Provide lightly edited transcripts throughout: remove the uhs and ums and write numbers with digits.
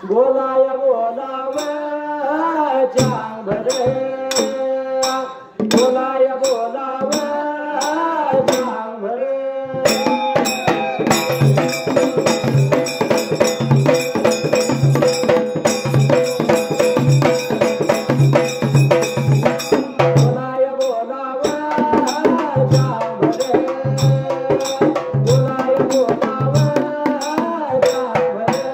बोलाया बोलाव चांग भरे बोलाया बोलाव चांग भरे बोलाया बोलाव चांग भरे बोलाया बोलाव चांग भरे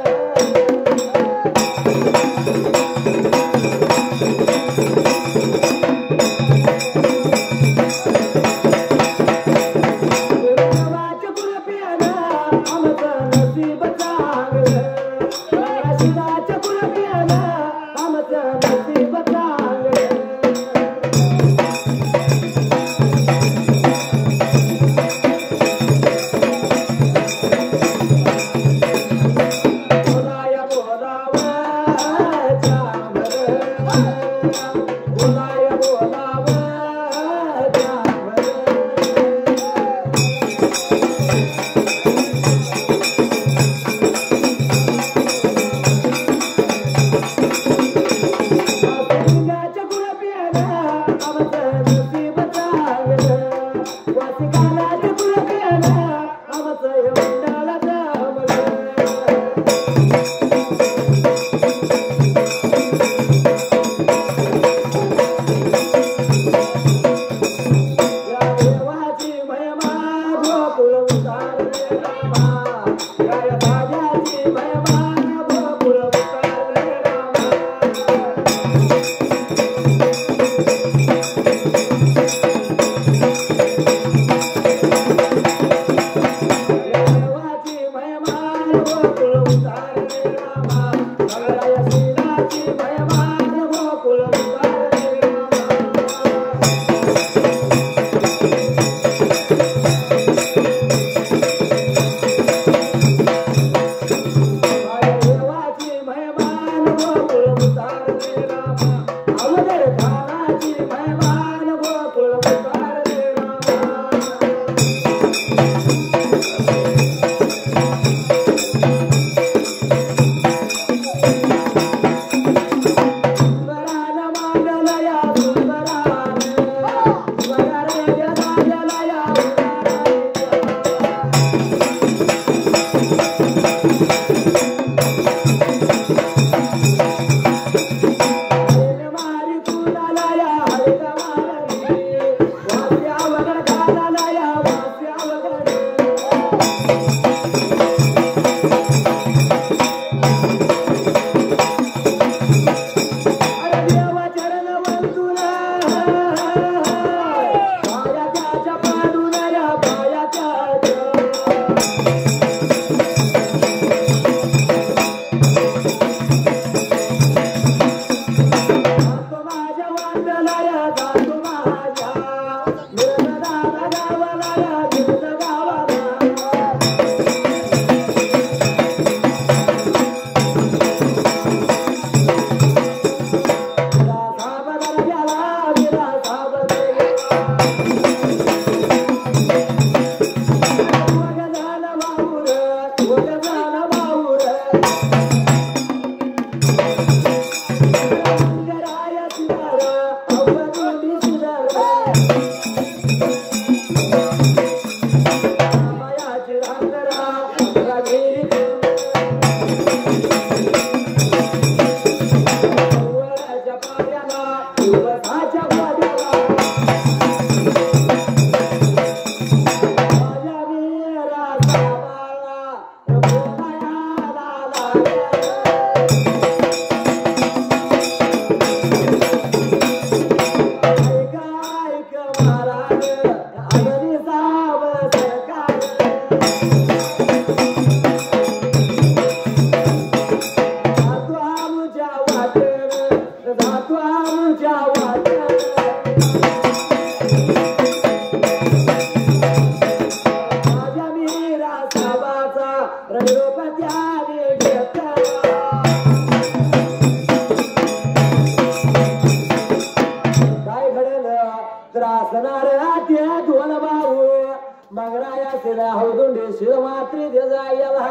मंगळाया शिरा हौदुंडी शिर मात्री दे जायला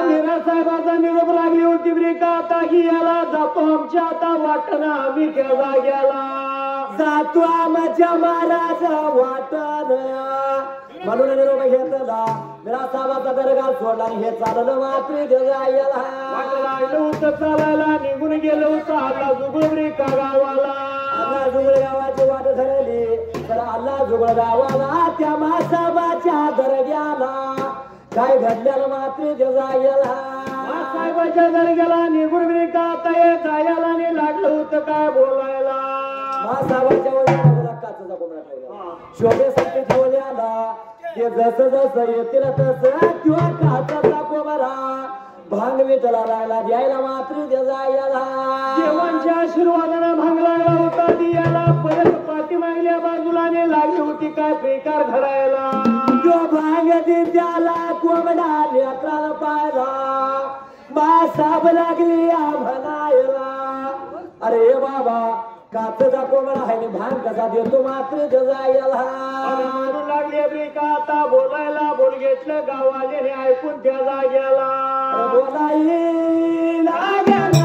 मीरा साहेबाचा निरोप लागली होती बरे का आता की याला जातो आमच्या आता वाटणं आम्ही त्या जाग्याला जातो आमच्या महाराज वाटण म्हणून निरोप घेतला मीरा साहेबाचा दरगार सोडला आणि हे चाललं मात्री दे जायला लागलं होतं चालायला निघून गेलो होतं आला जुगुबरी का गावाला आता जुगळ गावाची वाट ठरली तर आला जुगळ गावाला त्या मासाबाच्या दर्ग्याला काय घडल्याला मात्र जायला साहेबाच्या दर्ग्याला निघून बरी का आता ये जायला आणि लागलं होतं काय बोलायला मासाबाच्या वडीला काचेचा कोंबडा ठेवला शोभेसाठी ठेवल्याला ते जसं जसं येतील तसं किंवा काचाचा कोंबडा भांग विठला राहिला द्यायला मात्र जायला देवांच्या आशीर्वादाने भांग लागला होता दियाला परत पाठीमागल्या बाजूला लागली होती काय बेकार घडायला तो भांग त्याला कोंबडा लेकराला पाहिला मासाब लागली म्हणायला अरे बाबा काचचा कोंबडा आहे भांग कसा देतो मात्र जायला लागली बेका आता बोलायला बोल घेतलं गावाले ऐकून त्या जाग्याला बोलाई लागला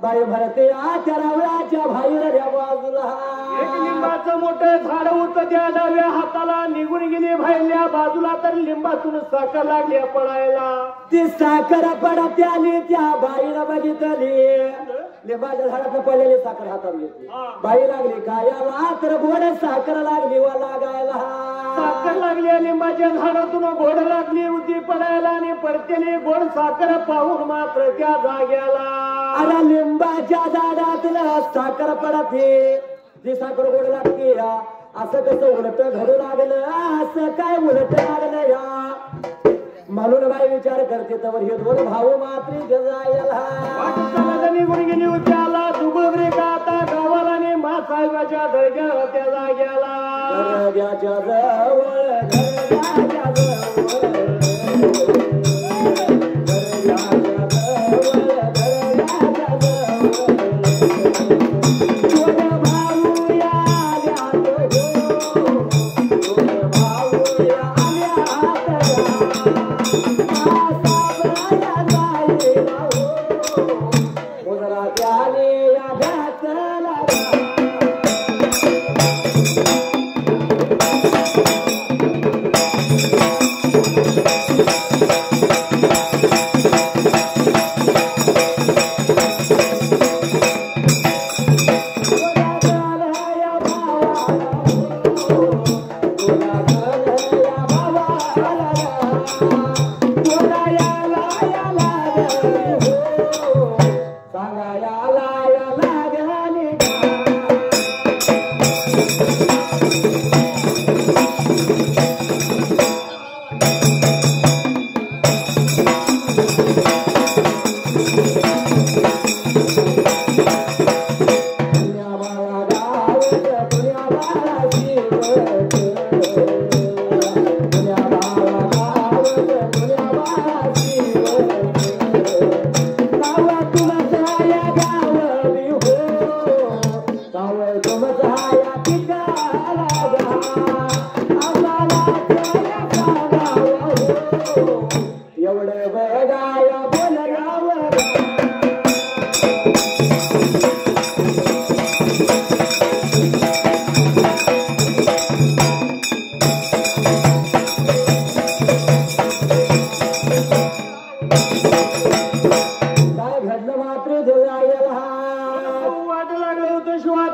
बाई भरते आच्या रावळाच्या बाहेर बाजूला एक लिंबाचं मोठं झाड होतं त्या डाव्या हाताला निघून गेली बाहेरल्या बाजूला तर लिंबातून साखर लागली पडायला ती साखर पडत आली त्या बाईला बघितली लिंबाच्या झाडात पडलेली साखर हातात घेतली बाई लागली खायला तर गोड साखर लागली वा लागायला साखर लागली लिंबाच्या झाडातून गोड लागली होती पडायला आणि परतेने गोड साखर पाहून मात्र त्या जाग्याला अरे लिंबाच्या झाडातलं साखर पडते ती साखर गोड लागते असं कसं उलट घडू लागलं असं काय उलट लागलं या म्हणून बाई विचार करते तर हे दोन भाऊ मात्र जायला निघून गेली होती आला दुबरे का आता गावाला आणि मासाहेबाच्या दर्ग्याला त्या जाग्याला दर्ग्याच्या जवळ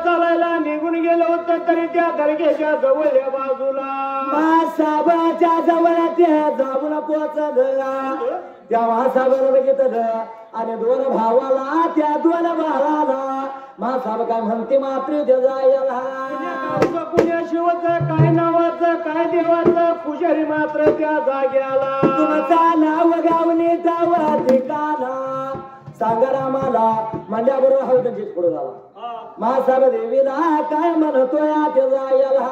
चालायला निघून गेलो होतं तरी त्या दर्ग्याच्या जवळच्या बाजूला मासाबाच्या जवळ त्या जाऊन पोचलं त्या मासाबर बघितलं आणि दोन भावाला त्या दोन भावाला मासाब काय म्हणते मात्र जायला पुण्या शिवाचं काय नावाचं काय देवाचं पुजारी मात्र त्या जाग्याला तुमचा नाव गावने जावा ठिकाणा सांगा रामाला म्हणल्याबरोबर हा त्यांचीच पुढे झाला मासाब देवीला काय म्हणतोय ते जायला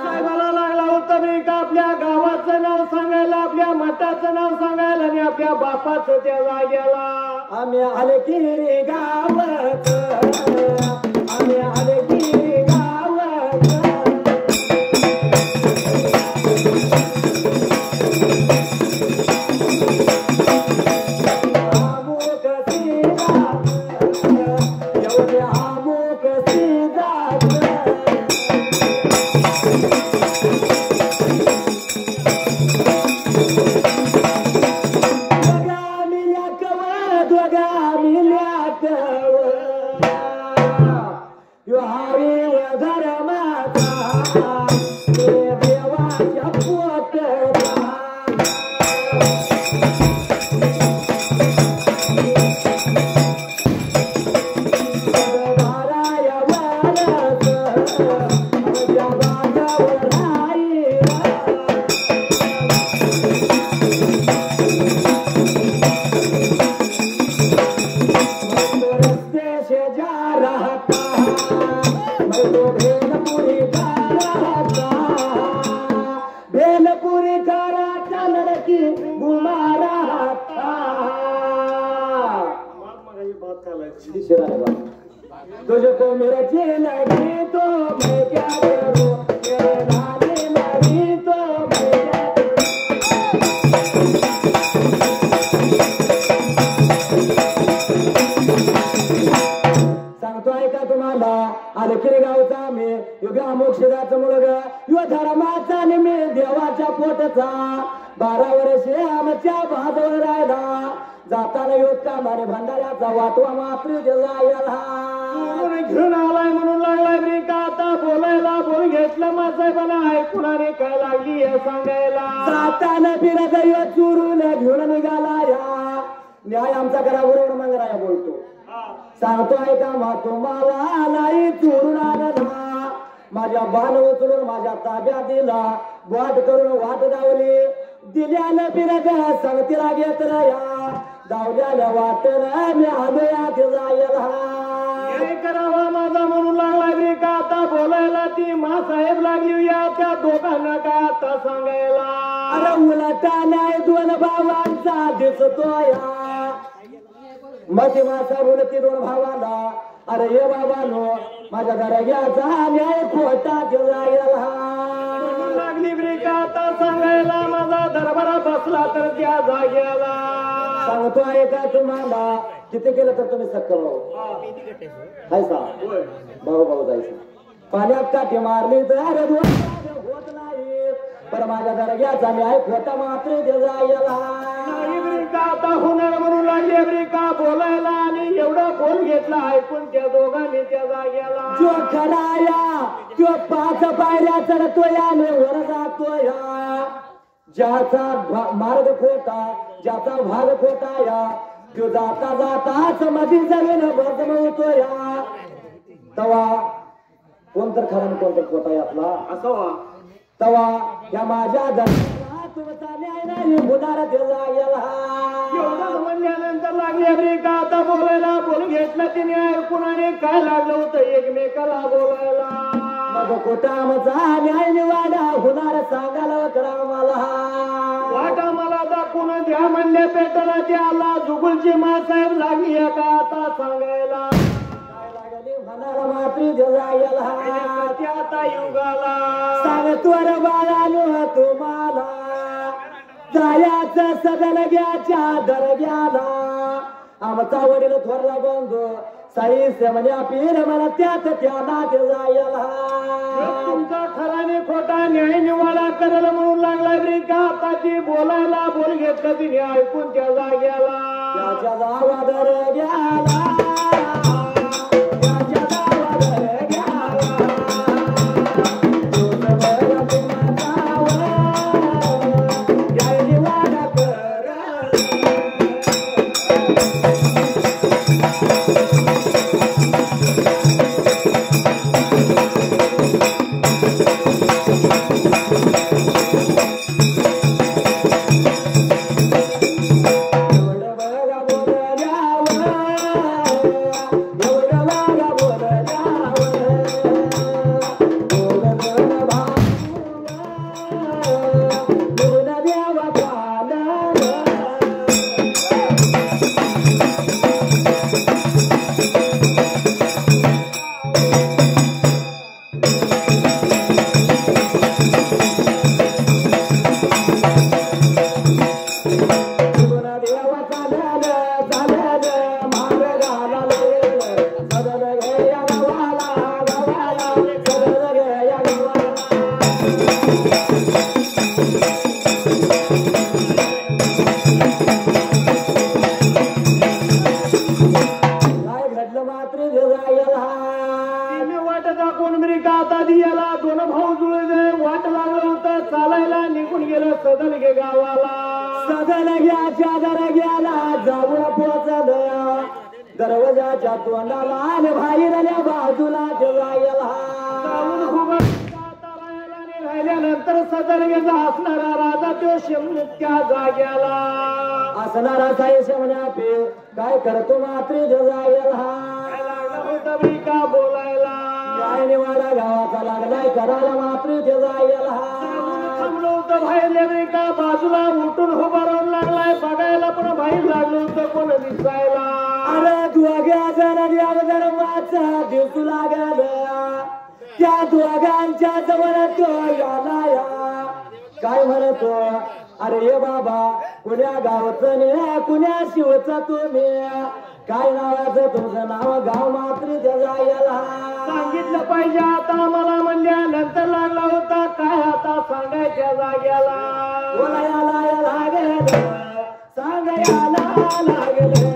साहेबाला लागला होता मी का आपल्या गावाचं नाव सांगायला आपल्या मठाचं नाव सांगायला आणि आपल्या बापाचं त्या जाग्याला आम्ही आले की रे गावात आम्ही आले की गावात आमुक सीजात एवढे आमुक सीजात तुझको मेरा जी लगी तो मैं क्या करूं मेरे नानी लगी तो मैं क्या सांगतोय का तुम्हाला अलकिरी गावचा मी युगा मोक्षदाचं मुलगा युवा धर्माचा आणि मी देवाच्या पोटचा 12 वर्षे आमच्या भाजवर राहिला जाताना योत का मारे भंडाऱ्याचा वाटवा मात्र जायला घेऊन आलाय म्हणून लागलाय मी का आता बोलायला बोल घेतलं माझ्यापणा ऐकून आणि काय लागली हे सांगायला जाताना फिरत यो चुरून घेऊन निघाला या न्याय आमचा करा बरोबर मंगराया बोलतो सांगतोय का मा तुम्हाला नाही चोरून आणला माझ्या बाण उचलून माझ्या ताब्यात दिला वाट करून वाट दावली दिल्यानं फिरत संगतीला घेतला या दावल्याला वाटलं मी आलो यात जायला काय करावा माझा म्हणून लागला रे का आता बोलायला ती मासाहेब लागली या त्या दोघांना काय आता सांगायला अरे उलटा नाही दोन भावांचा दिसतोय मती मासा बोलती दोन भावाला अरे ये बाबानो माझ्या दर्ग्याचा न्याय खोटा जायला लागली रे का आता सांगायला माझा दरबारा बसला तर त्या जाग्याला सांगतो आहे का तुम्हाला किती केलं तर तुम्ही सक्कल हाय सा भाऊ भाऊ जायचं पाण्यात काठी मारली तर होत नाही पण माझ्या दर्ग्याचा न्याय खोटा मात्र जायला का आता होणार म्हणून लागली रे का बोलायला आणि एवढा बोल घेतला ऐकून त्या दोघांनी त्या जाग्याला जो खराया तो 5 पायऱ्या चढतोय आणि वर जातोय ज्याचा मार्ग खोटा ज्याचा भाग खोटा या तो जाता जाताच मधी जमीन बदमवतोय तवा कोणतर खरा आणि कोणतर खोटा यातला असं तवा या माझ्या दर्शनाला तुमचा न्याय नाही होणार जायला एवढं म्हणल्यानंतर लागले रे का आता बोलायला बोल घेतलं तिने ऐकून आणि काय लागलं होतं एकमेकाला बोलायला मग कोटामचा न्याय निवाडा होणार सांगायला करा मला वाटा मला दाखवून द्या म्हणले पेटला त्याला जुगुलची मासाहेब लागली का आता सांगायला म्हणाला मात्री जायला आता युगाला सांगतो रे बाळानो तुम्हाला जायाचं सदलग्याच्या दर्ग्याला आमचा वडील थोरला बंधू साईस्य म्हणे पीर मला त्यात त्याला जायला तुमचा खराने खोटा न्याय निवाडा करायला म्हणून लागला रे का आता ती बोलायला बोल घेतलं तिने ऐकून त्या जाग्याला त्याच्या जावा दर्ग्याला त्याच्या जावा दर्ग्याला दरवाजाच्या तोंडाला आणि बाहेरल्या बाजूला ठेवायला राहिल्यानंतर सदरगेचा असणारा राजा तो शेमच्या जाग्याला असणारा साई शेमण्या पे काय करतो मात्र जगायला का बोलायला काय निवाडा गावाचा लागलाय करायला मात्र जगायला थांबलो होतं बाहेर का बाजूला उठून उभा राहून लागलाय बघायला पण बाहेर लागलो होतं कोण दिसायला अरे दोघ्या जण माझा दिसू लागल त्या दोघांच्या जवळ तो याला काय म्हणतो अरे ये बाबा कुण्या गावचं ने कुण्या शिवचा तुम्ही काय नावाचं तुमचं नाव गाव मात्र जगायला सांगितलं पाहिजे आता मला म्हणल्यानंतर लागला होता काय आता सांगायच्या जाग्याला बोलायला लागेल सांगायला लागेल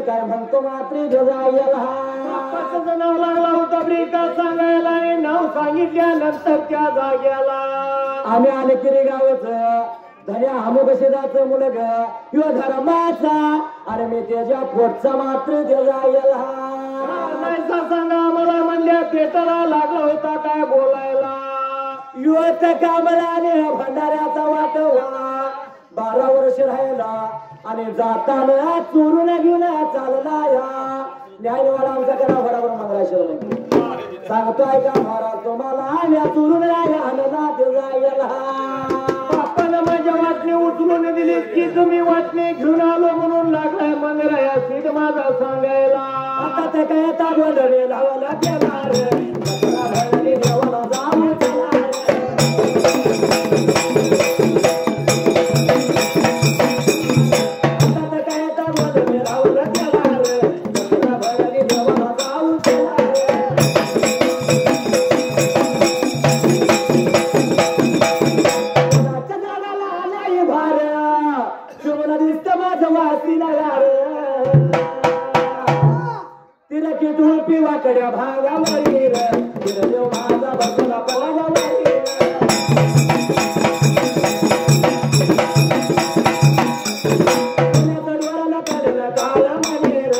काय म्हणतो मात्र जगायला नाव लागला होता ब्रिका सांगायला नाव सांगितल्यानंतर त्या जाग्याला आम्ही आलेकिरी गावचं धन्या हमोगशेदाचं मुलग यो धर्माचा अरे मी त्याच्या पोटचा मात्र जगायला सांगा मला म्हणल्या पेटरा लागला होता काय बोलायला युवत कामलाने भंडाऱ्याचा वाटवा 12 वर्ष राहिला आणि जाताना चोरून घेऊन चालला या न्यायवाडा आमचा करा बरोबर मंगळाश्वर सांगतोय का महाराज तुम्हाला आम्ही चोरून जायला आपण माझ्या वाटणी उचलून दिली की तुम्ही वाटणी घेऊन आलो म्हणून लागलाय मंदिरा या सीट माझा सांगायला आता ते काय गोंधळे लावायला गेला देवाला जाऊ वाकड्या भागावरील देव माझा बसला पलागावरील काढलं काळ मंदिर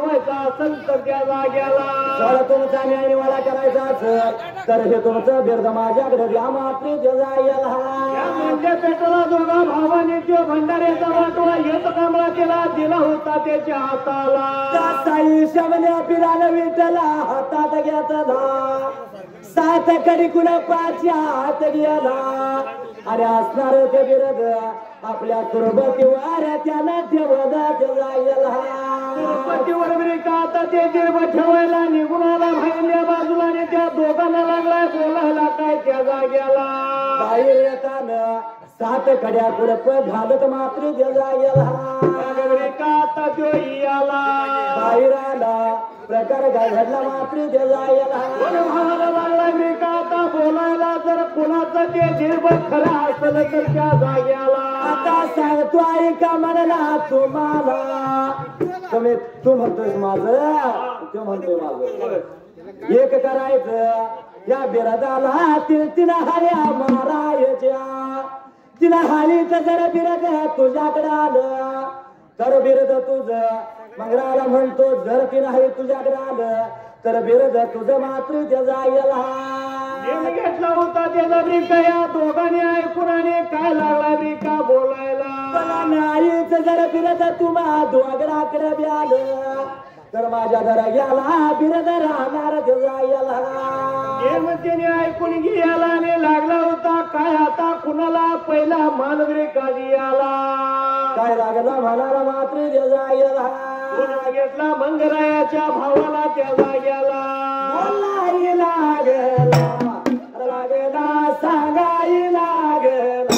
ठेवायचा असेल तर त्या जाग्याला जर तुमचा न्याय निवाडा करायचा असेल तर हे तुमचं बिर्द माझ्याकडे द्या मात्र जायला म्हणजे पेटला दोघा भावाने तो भंडाऱ्याचा वाटोळा येत कामळा दिला होता त्याच्या हाताला साई शमन्या पिराला विठला हातात घेतला सात कडी कुलपाच्या हात गेला अरे असणार ते बिरद आपल्या कुरबतीवर त्यानं ठेवत जायला कुरबतीवर का आता ते गिरब ठेवायला निघून आला बाहेरल्या बाजूला आणि त्या दोघांना लागलाय बोलायला काय त्या जाग्याला बाहेर येताना सात कड्या कुरप घालत मात्र जायला का आता तो आला बाहेर आला प्रकार काय घडला मात्र जायला भावाला लागला मी का आता बोलायला जर कोणाचं ते गिरब खरं असलं तर त्या जाग्याला आता सांगतो ऐका म्हणला तुम्हाला तुम्ही तू म्हणतोय माझं तू म्हणतोय माझं एक करायचं या बिरदाला तिन हऱ्या मारायच्या तिला हालीच जर बिरद तुझ्याकडे आलं तर बिरद तुझं मंगळाला म्हणतो जर ती नाही तुझ्याकडे आलं तर बिरद तुझं मात्र जायला घेतला होता त्याचा ब्रिका या दोघांनी ऐकून आणि काय लागला ब्रिका बोलायला नाहीच जर बिरद तुम्हा दोघराकडे आलं तर माझ्या दर्ग्याला बिरद राहणार जायला त्याने ऐकून घ्यायला आणि लागला होता काय आता कुणाला पहिला मानवरी काजी आला काय लागला म्हणाला मात्र जायला घेतला मंगरायाच्या भावाला त्या जाग्याला लागला सांगाई लागला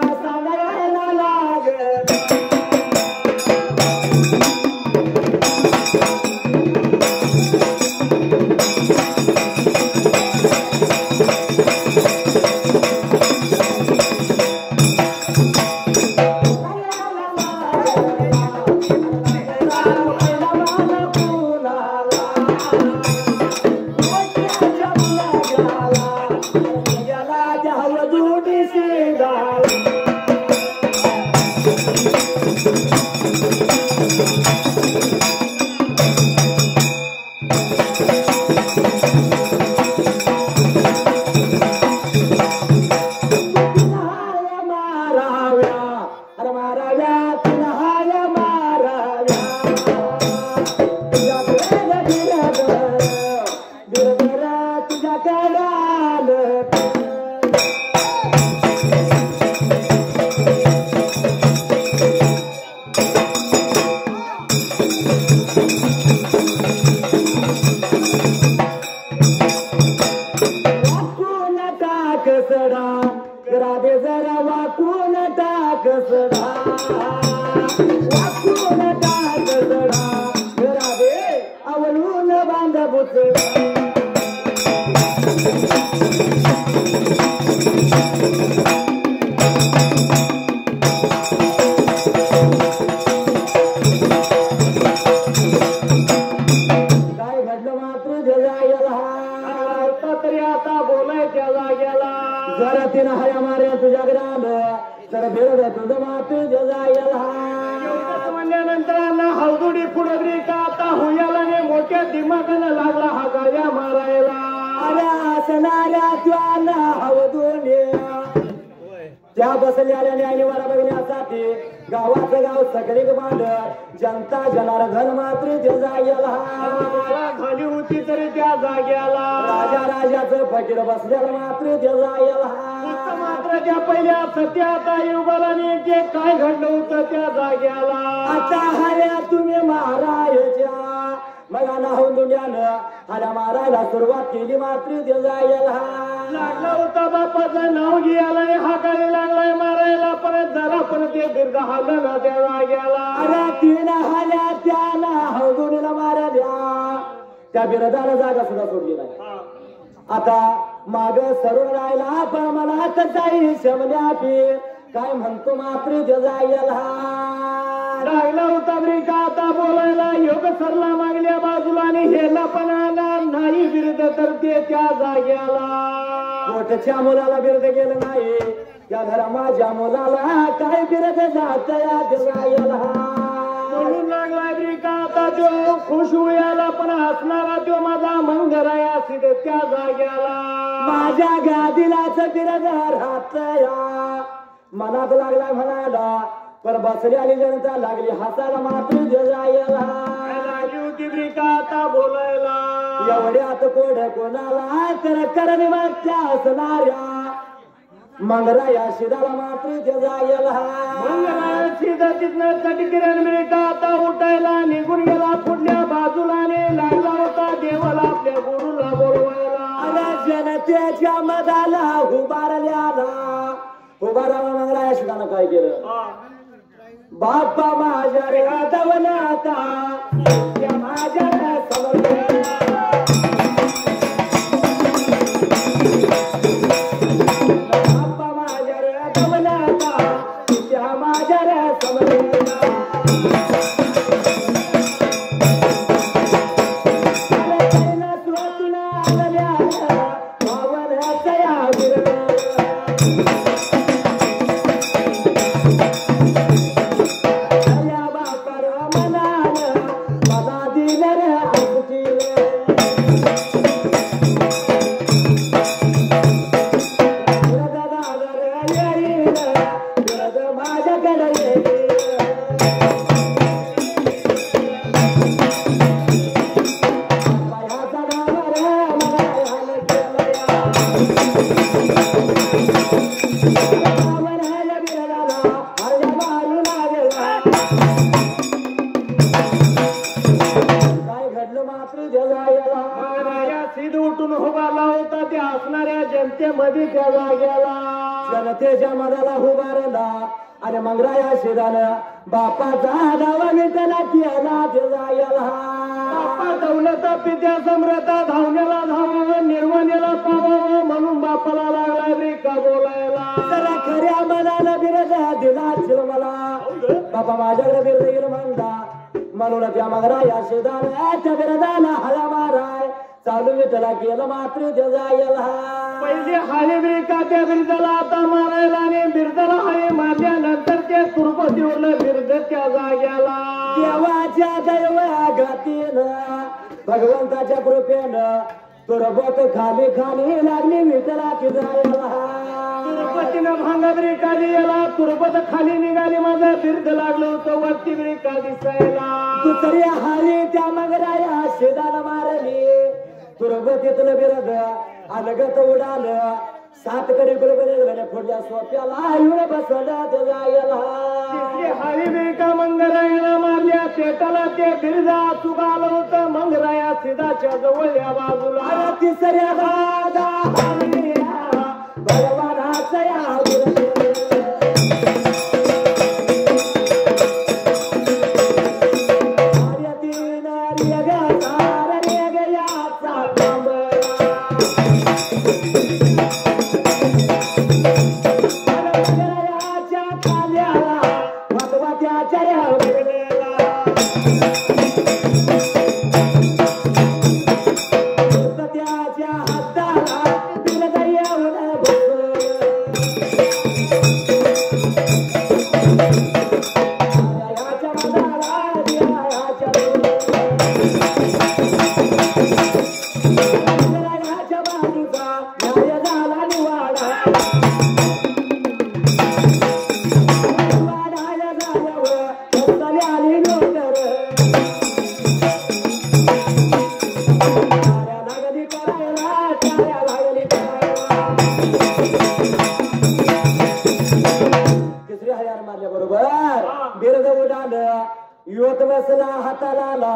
सांगायला लागला त्या बसलेल्या न्यायनिवाडा बघण्यासाठी गावाचं गाव सगळे बांधत जनता जनार्दन मात्र जायला झाली होती तरी त्या जाग्याला राजाचं फकीर बसलेलं मात्र जायला मात्र त्या पहिल्या सत्या आता युगाला जे काय घडलं होतं त्या जाग्याला आता हऱ्या तुम्ही महाराजच्या मग नाहून दुनियानं हऱ्या मारायला सुरुवात केली मात्र जायला लागला होता बापाचं नाव घ्यायला हा काळी लागलाय मारायला परत जरा परत ते दीर्घ हल्ला ना त्या जाग्याला अरे तीन हाल्या त्याला हौदुनीला मारल्या त्या बिरदाला जागा सुद्धा सोडली नाही आता माग सरून राहिला पण मला जाई शमल्या पी काय म्हणतो मात्र जायला लागला होता ब्रिका आता बोलायला योग सरला मागल्या बाजूला आणि हेला पण आला नाही विरुद्ध तर ते त्या जाग्याला पोटच्या मुलाला बिरद गेलं नाही या घरा माझ्या मुलाला काय बिरद जात या देवायला म्हणून लागलाय बरी का आता तो खुश होयाला पण हसणारा तो माझा मंगराया सिद्ध त्या जाग्याला माझ्या गादीलाच बिरद राहत या मनात लागला म्हणाला पण बसली आली जनता लागली हसायला मात्र देवायला लागली होती बरी का आता बोलायला एवढ्यात कोड कोणाला तर करणे मागच्या असणाऱ्या मंगराया शिदाला मात्र देवायला मंगराया सिद्ध तिथनं चटकिरण बरी का आता उठायला निघून गेला पुढल्या बाजूला ने लागला होता देवाला आपल्या गुरुला बोलवायला जनतेच्या मदाला उभाराला मंगराया शिदानं काय केलं बाप्पा माझ्या रे दवनाता त्या माझ्या बाप्पा माझ्या रे दवनाता त्या माझ्या रे जनतेच्या मनाला उभारला आणि मंगराया शिदानं बापाचा धावा मी त्याला केला देवायला बाप्पा दौलत पित्या सम्रता धावण्याला धावावं निर्वाणीला पावावं म्हणून बापाला लागला रे का बोलायला त्याला खऱ्या मनाला बिरद दिला चिर मला बापा माझ्याकडे बिरद येईल म्हणता म्हणून त्या मंगराया शिदानं त्या बिरदाला हळा माराय चालू विठला केलं मात्र देवायला पहिले हाळे बरी का त्या बिरदाला आता मारायला आणि बिरदाला हाळे मारल्यानंतर ते तुरुपतीवरलं बिरद त्या जाग्याला देवाच्या दैवागतीनं भगवंताच्या कृपेनं तुरबत खाली खाली लागली विठला की जायला तुरुपतीनं भांगाबरी का दिला तुरबत खाली निघाली माझं बिरद लागलं होतं वरती बरी का दिसायला दुसऱ्या हाली त्या मंगराया शिदाला मारली तुरबतीतलं बिरद अलगत उडालं सात कडे गुलबरे पुढल्या सोप्याला येऊन बसवलं ते जायला हाळी बरी का मंगरायाला मारल्या पेटाला ते बिरदा चुकालं होतं मंगराया सिदाच्या जवळल्या बाजूला तिसऱ्या दादा भगवानाचा या युवत बसला हाताला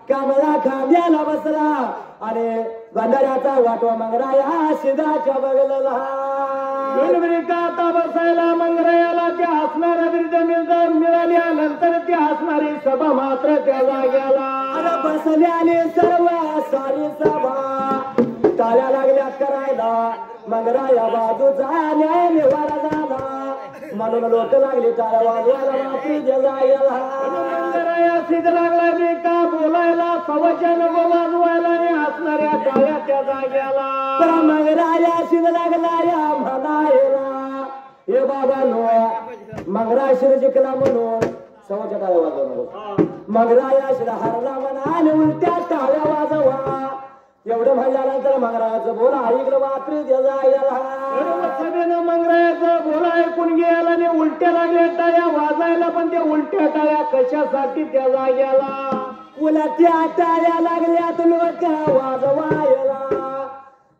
कामला खांद्याला बसला आणि बंधाऱ्याचा वाटवा मंगराया शिदाच्या बगलला आता बसायला मंगरायाला त्या हसणाऱ्या बिरद मिळाल्यानंतर ती हसणारी सभा मात्र त्या जाग्याला बसल्याने सर्व सारी सभा टाळ्या लागल्या करायला मंगराया बाजूचा न्याय निवारा झाला म्हणून लोक लागले टाळ्या वाजवायला मात्र जगायला मंगराया सिद्ध लागला बे का बोलायला सवाच्या नको वाजवायला आणि हसणाऱ्या टाळ्या त्या जाग्याला तर मंगराया शिर लागला या म्हणायला हे बाबा नो मंगरा शिर जिंकला म्हणून सवाच्या टाळ्या वाजवणार मंगराया शिर हरला म्हणा आणि उलट्या टाळ्या वाजवा एवढं म्हणल्यानंतर मंगरायाचं बोला ऐकलं मात्र जगायला सगळ्यांना मंगरायाचं बोला ऐकून घ्यायला आणि उलट्या लागल्या टाळ्या वाजायला पण त्या उलट्या टाळ्या कशासाठी त्या जाग्याला उलट्या टाळ्या लागल्यात लोक वाजवायला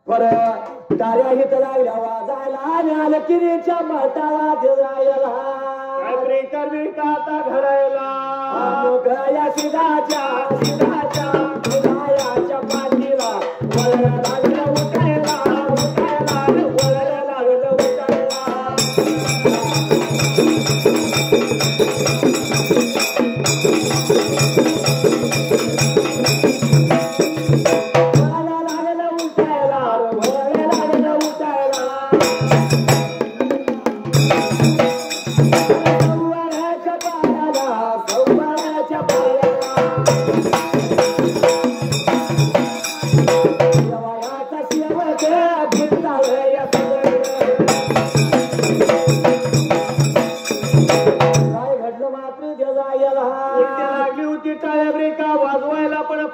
परत टाळ्या हित लागल्या वाजायला आणि आलं किरीच्या मठाला जायला आता घडायला या शिदाच्या उदयाच्या पाठीला वळण लागलं उठायला वळण लागलं उठायला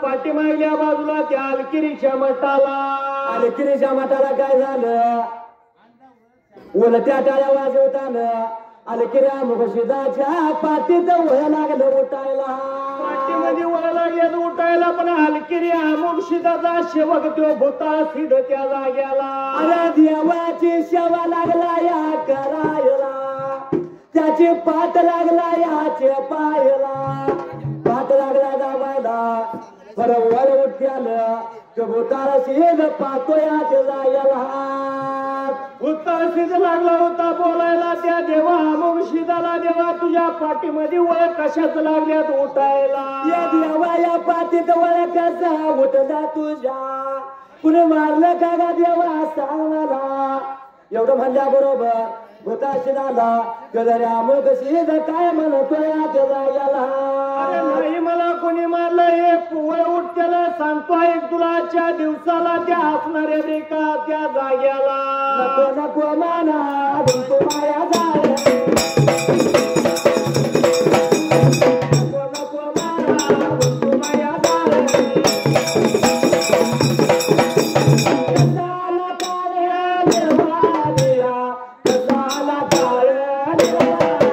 पाठीमागल्या बाजूला त्या अलकिरीच्या मठाला अलकिरीच्या मठाला काय झालं उलट्या टाळ्या वाजवताना अलकिऱ्या मुखशिदाच्या पाठीत वळ लागलं उठायला पाठीमध्ये वळ लागल्यात उठायला पण अलकिरी मुर्शिदाचा शेवक तो भूता सिद्ध त्या जाग्याला अरे देवाची सेवा लागला या करायला त्याची पाठ लागला याचे पायला पाठ लागला दाबायला बरोबर उठ्याला भूताला सिद्ध पाहतो याचे जायला भूता सिद्ध लागला होता बोलायला त्या देवा मुर्शिदाला देवा तुझ्या पाठीमध्ये वळ कशाच लागल्यात उठायला या देवा या पाठीत वळ कसा उठला तुझ्या कुणी मारलं का गा देवा सांग मला एवढं म्हणल्या बरोबर भूताशिदाला गदऱ्या मुख सिद्ध काय म्हणतोय याला नाही मला कोणी मारलं हे वळ उठत्याला सांगतो एक तुलाच्या दिवसाला त्या हसणाऱ्या बेका त्या जाग्याला नको नको माना गुंतू माया जाय नको नको माना गुंतू माया जाय कसाला तारे निर्वादिया कसाला तारे निर्वादिया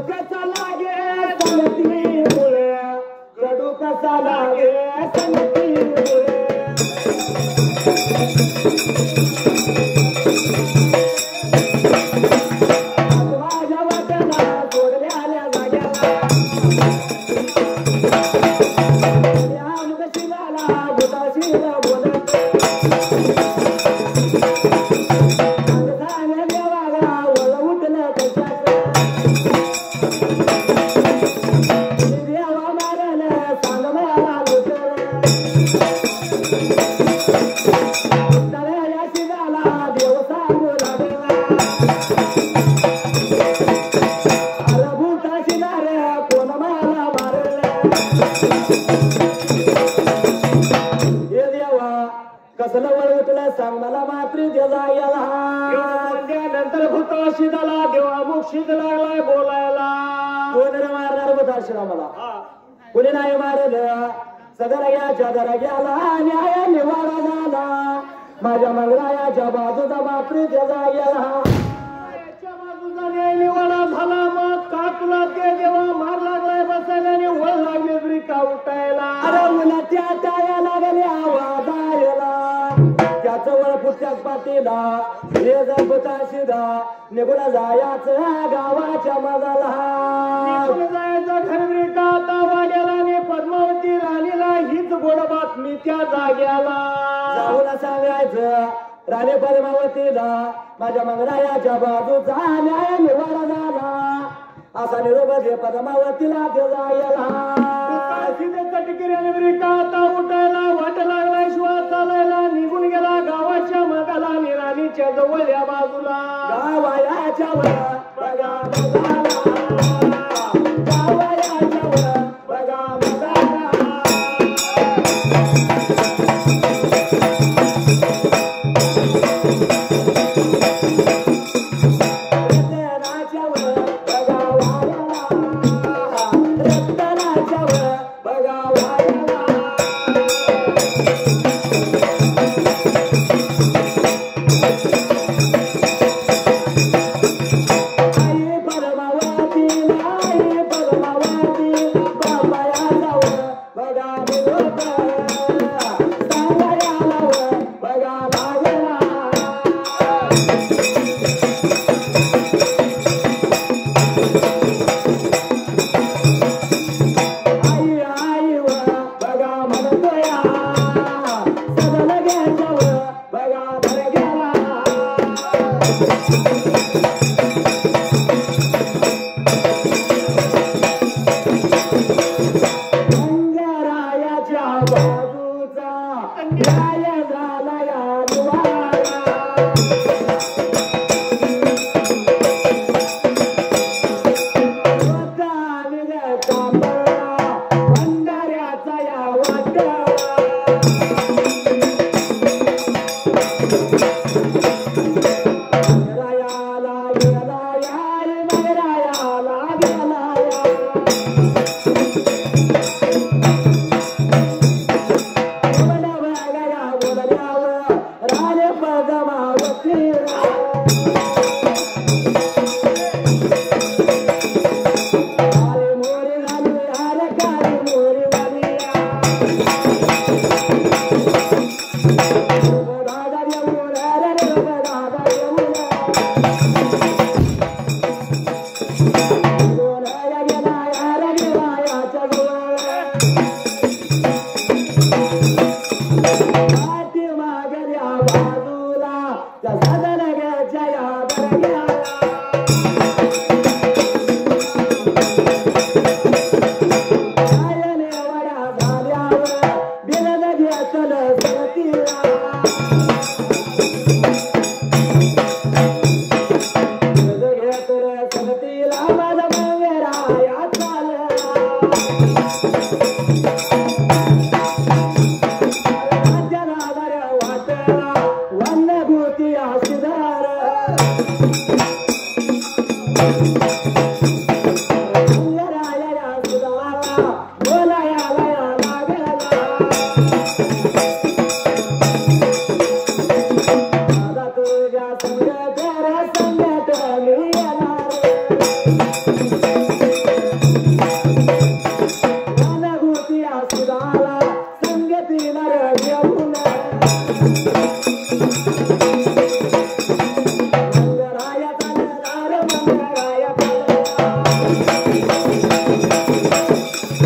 कसा लागे संगतीमुळे कडू कसा लागे संगतीमुळे माझ्या वाट्याला सोडल्या जाग्याला शिवाला भूताशीला बोलत देवाला वळ उठलं कशाचं देवा मारलं सांग मला लुटलं तळ्या शिवाला देव सांगू लागला अरे भूताशीला रे कोण मला मारलं हे देवा कसलं वळ उठलं सांग मला मात्री जायला नंतर भूताशिदाला देवा मोक्षित लागलाय बोलायला कोण रे मारणार भूताशीला मला कुणी नाही मारलं सदरग्याच्या दरग्याला न्याय निवाडा झाला माझ्या मंगळायाच्या बाजूचा मात्री जायला याच्या बाजूचा न्याय निवाडा झाला मग का तुला ते देवा मार लागलाय बसायला आणि वळ लागले तरी का उठायला अरे मुला त्या टाया लागल्या वाजायला त्याचं वळ पुढच्या पाठीला हे जर भूताशीदा निघून जायचं गावाच्या मजाला निघून जायचं घरबरी का आता वाड्याला आणि पद्मावती राणीला हीच गोड बातमी त्या जाग्याला जाऊन सांगायचं राणी पद्मावतीला माझ्या मंगळायाच्या बाजूचा न्याय निवाडा झाला असा निरोप दे पद्मावतीला ते जायला चटकिऱ्याने का आता उठायला वाट लागला श्वास चालायला निघून गेला गावाच्या मगाला आणि राणीच्या जवळच्या बाजूला गावायाच्या वर बघा मगाला गावायाच्या वर बघा मगाला रत्नाच्या वर बघा वायाला रत्नाच्या वर बघा वायाला आई पद्मावतीला आई पद्मावती बाबायाच्या वर बघा निरोप सांगायला वर बघा लागला आई आई वर बघा म्हणतोया सदल घ्यायच्या वर बघा धर गेला अंगरायाच्या बाजूचा न्याय झाला या निवाडा भंडाऱ्याचा या वाटा रायाला गेला यार रायाला गेला या बोलल्यावर राणे पद्मावती काळी मोरी झाली अरे काळी मोरी झाली दादा येऊन अरे दादा येऊन गोराया गेला अरे गेलायाच्या जवळ पाठीमागल्या बाजूला त्या सदरग्याच्या या दरग्याला आयने वड्या झाल्यावर बिनद घेतलं सतीला बिनद घेतलं सतीला माझा मंगराया चालला राज्याला दर वाटला वन्न भूती आशीदार मंगराया सुधारा बोलायाला लागला दादा तुझ्या संगत रे संगत घनघोटी आसुराला संगतीला घेऊन मंगरायाचा नगार मंगराया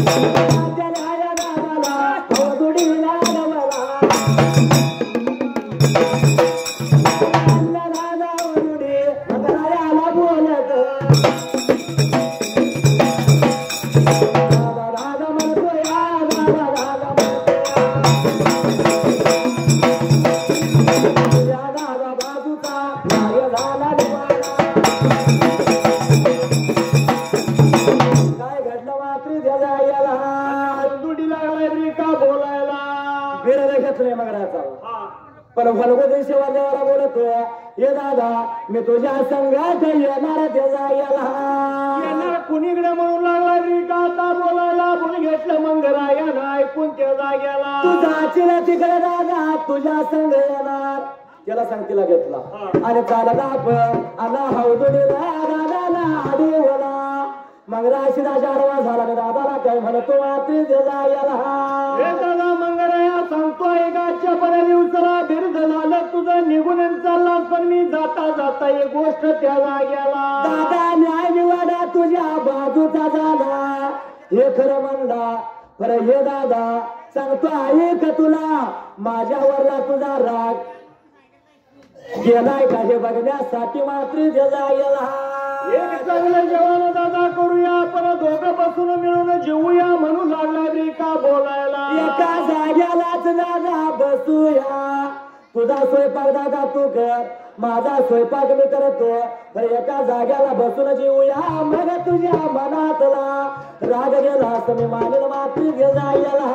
राजाराया गावाला अवधुडीला गवला राजा अवधुडी मंगरायाला बोलत राजा म्हणतो या राजा बाजूचा काय झाला काय घडलं मात्र त्याला याला दुडी लागलाय रे का बोलायला बिरं घेतलंय मगराचा हा पण फलगोदरी सेवा देवाला बोलतो ये दादा मी तुझ्या संघात येणार त्याचा याला यांना कुणीकडे म्हणून लागलाय रे का आता बोलायला बोल घेतलं मंगरायानं ऐकून त्या जाग्याला तुझा चिरा तिकडे दादा तुझ्या संघ येणार त्याला सांगतीला घेतला आणि चाला दाप आला हौदुडीला दादाला आडीवला मग राशीदाच्या आडवा झाला आणि दादाला काय म्हणतो मात्री त्याचा हे याला दादा मंगराया सांगतो एकाच्या बऱ्या दिवसाला बिरुद झालं तुझं निघून चाललास पण मी जाता जाता एक गोष्ट त्या जाग्याला दादा न्याय निवाडा तुझ्या बाजूचा झाला हे खरं म्हणला खरं हे दादा सांगतो ऐक तुला माझ्यावरला तुझा राग गेलाय का हे बघण्यासाठी मात्र त्याचा याला एक चांगलं जेवण दादा करूया परत दोघं बसून मिळून जेवूया म्हणून लागलाय रे का बोलायला एका जाग्यालाच दादा बसूया तुझा स्वयंपाक दादा तू कर माझा स्वयंपाक मी करतो तर एका जाग्याला बसून जेवूया मग तुझ्या मनातला राग गेला असं मी मानेल मात्र जायला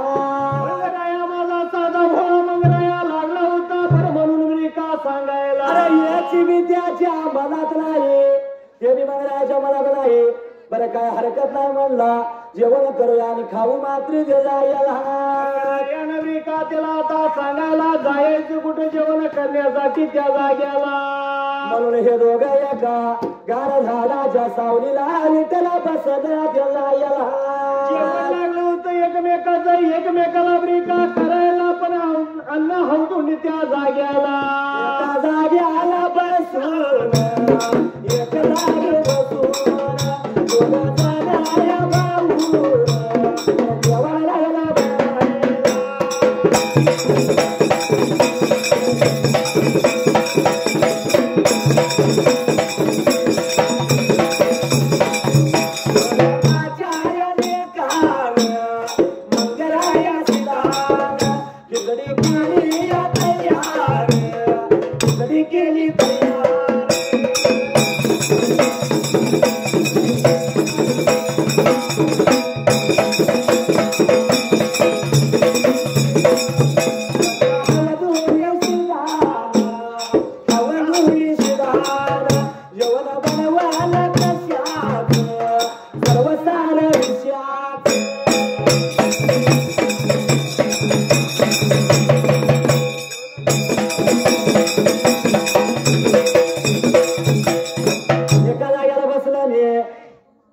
मंगराया माझा साधा भोळा मंगराया लागला होता बरं म्हणून मी का सांगायला अरे याची मी त्याच्या मनात नाही ते मी मंगराच्या मनात नाही बरं काय हरकत नाही म्हणला जेवण करूया आणि खाऊ मात्र जायला या नवरी का त्याला आता सांगायला जायचं कुठे जेवण करण्यासाठी त्या जाग्याला म्हणून हे दोघं एका गार झाडाच्या सावलीला विठला बसण्यात याला जेवण लागलं होतं एकमेकाला ब्रिका करायला पण अन्न हवतून त्या जाग्याला एका जाग्याला बसून एक जागी बसून दोघं जाणाऱ्या भाऊन जेवायला केली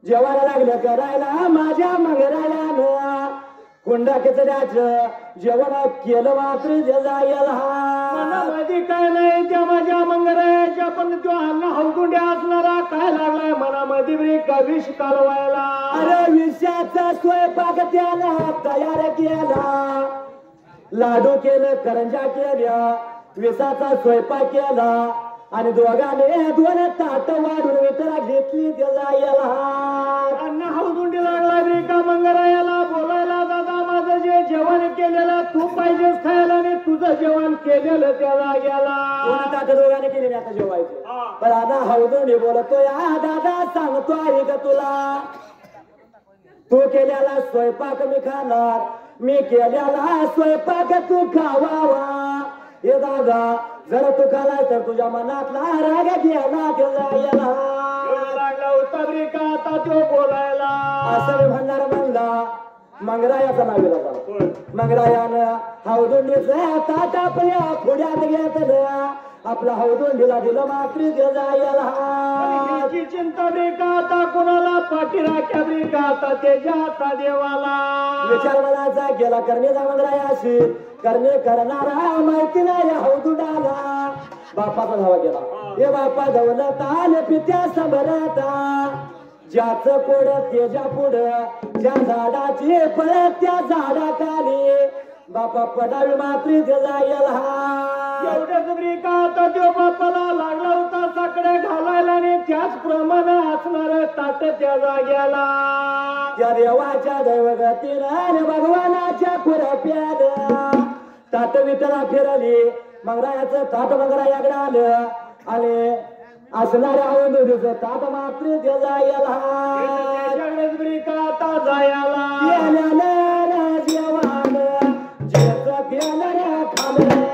जेवायला लागलं करायला माझ्या मंगरायानं कुंडाकेचं द्यायचं जेवण केलं मात्र जायला मनामध्ये काय नाही त्या माझ्या मंगरायाच्या पण तो अन्न हवतुंड्या असणारा काय लागलाय मनामध्ये बरे का विष कालवायला अरे विषाचा स्वयंपाक त्याला तयार केला लाडू केलं करंजा केल्या विषाचा स्वयंपाक केला आणि दोघांनी दोन ताट वाढून वितरा घेतली त्याला अन्न हवतुंडी लागला रे का मंगरायाला बोलायला दादा माझं जे जेवण केलेलं तू पाहिजेस खायला आणि तुझं जेवण केलेलं त्याला गेला दोन ताट दोघांनी केलेली आता जेवायचं पण आता हवदुंडी बोलतो या दादा सांगतो आहे का तुला तू केलेला स्वयंपाक मी खाणार मी केलेला स्वयंपाक तू खावावा हे दादा जर तू खाला तर तुझ्या मनातला राग गेला याला लागला होता रे का आता तो बोलायला असं मी म्हणला मंगरायाचा नाव गेला मंगरायानं हौदुंडीचं ताट आपल्या पुढ्यात घेतलं आपला हौदुंडीला दिलं मात्री जायला कोणाची चिंता बे का आता कोणाला पाठी राख्या बे का आता त्याच्या हाता देवाला विचार मनाचा गेला करणे जामगराय अशी करणे करणारा माहिती नाही हौदुडाला बापाचा धावा गेला हे बापा दौलत आले पित्या समरता ज्याचं कोड तेजा पुढं ज्या झाडाची फळ त्या झाडाखाली बापा पडावी मात्री जायला एवढ्याच बरी का आता त्यो बापाला लागला होता साकड्या घालायला आणि त्याचप्रमाणे असणार ताट त्या जाग्याला त्या देवाच्या दैवगतीनं भगवानाच्या खुरप्याला ताट विठला फिरली मंगरायाचं ताट मंगरायाकडे आलं आणि असणाऱ्या औंधुडीचं ताट मात्र ते जायला बरी का आता जायला जेवान जेच केलं खाल्लं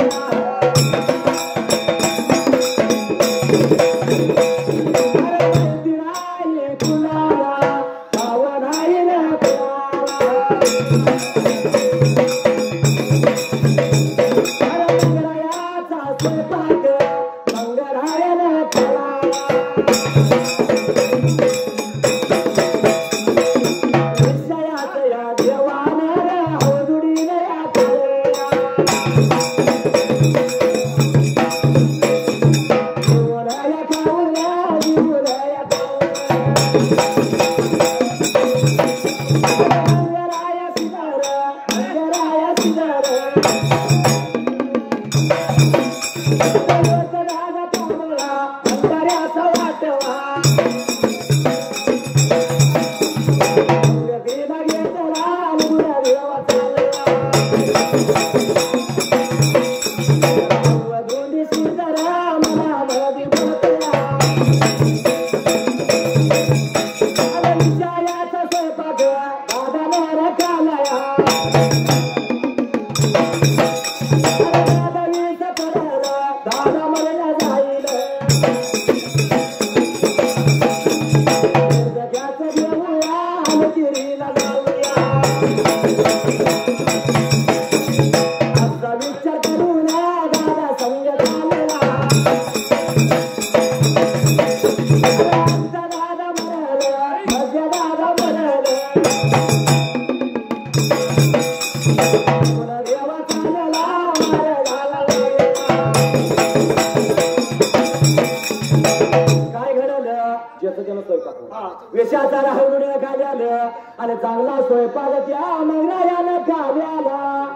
वेशाचा राहुडे खाल्याला आणि चांगला स्वयंपाक त्या मंगरायाला खाल्याला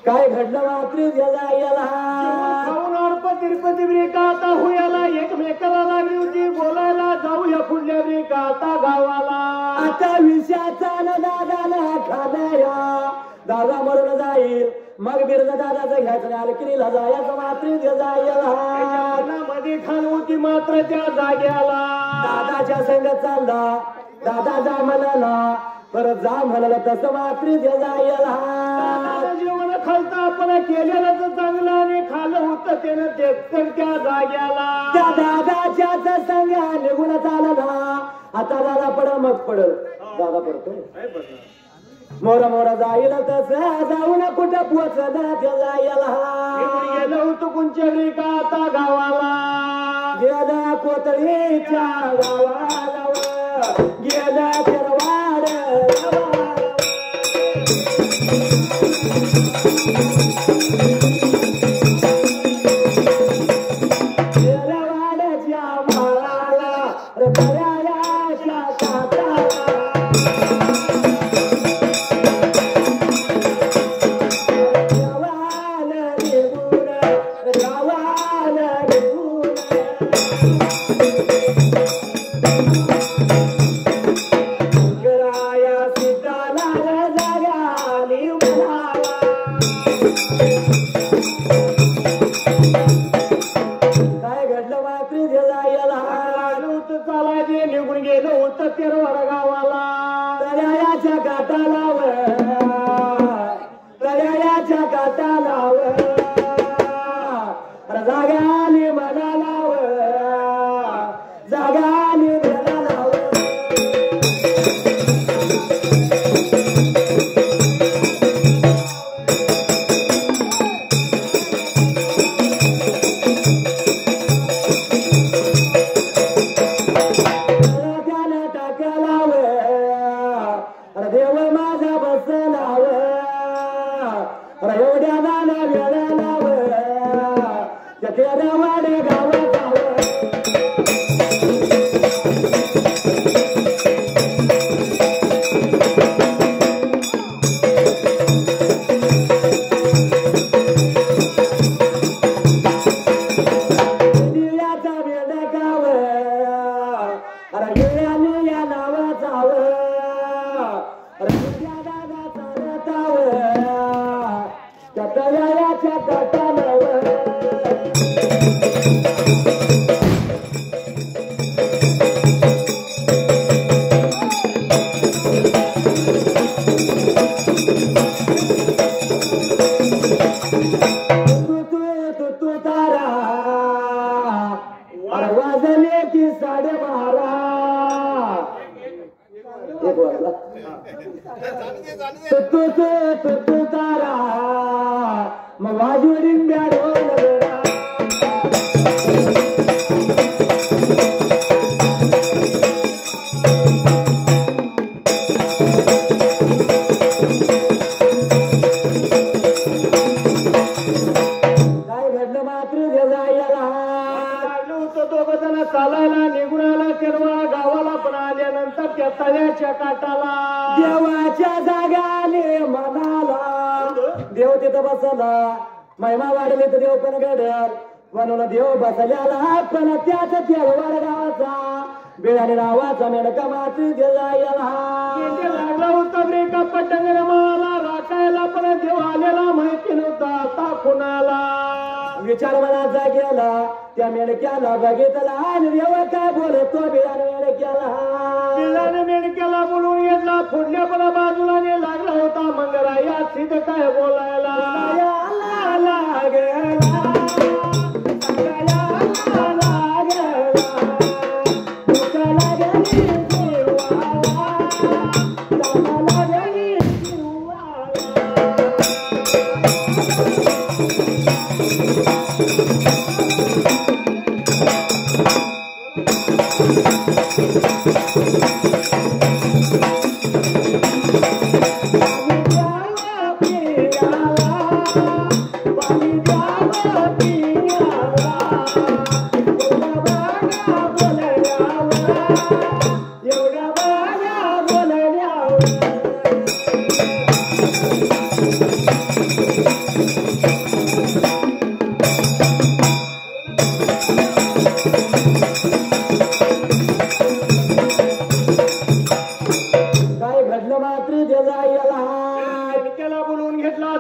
काय घडलं मात्र याला तिरुपती ब्रेका आता होयाला एकमेकाला लागली होती बोलायला जाऊया पुढल्या ब्रेका आता गावाला आता विषयाचा दादाला खाद्या दादा मरून जाईल मग बिरद दादाचं घ्यायचं अलकिरीला जायचं मात्र जायला मध्ये खान होती मात्र त्या जाग्याला दादाच्या संग चालला दादा जा म्हणाला परत जा म्हणाला तसं मात्र जायला जेवण खालतं आपण केलेलं तर चांगलं आणि खाल्लं होतं त्यानं ते त्या जाग्याला त्या दादाच्याच संग निघून चालला आता दादा पडल मग पडल दादा पडतोय मोरा मोरा जाईल तस जाऊन कुठं पोचत जायला गेलं होतं कोणच्या का आता गावाला गेला कोतळीच्या गावाला गेला खेरवाड खेरवाडच्या माळाला रबऱ्याच्या काटाला निघून गेलो होतं तेरवाड गावाला दर्याच्या काटाला जागाली म्हणाला जागाली म्हणाला अरे वेळाने या नावाचाव दादा चालताव त्या तळ्याच्या काटावर तू तारा वाजले की 12:30 एक वाजला तू तारा मग वाजवरीन ब्याडो चालायला निघून आला तेरवा गावाला पण आल्यानंतर त्या तळ्याच्या काटाला देवाच्या जागाने म्हणाला देव तिथं बसला महिमा वाढली तर देव पण घडल म्हणून देव बसल्याला पण त्याच तेरवाड गावाचा बिळाने नावाचा मेडका माती लागला होता ब्रेका पटंग रमाला राखायला पण देव आलेला माहिती नव्हता आता कुणाला विचार मनाचा गेला त्या मेडक्याला बघितला आणि देव काय बोलतो बिळाने मेडक्याला बोलून घेतला पुढल्या पण बाजूला लागला होता मंगराया सिद्ध काय बोलायला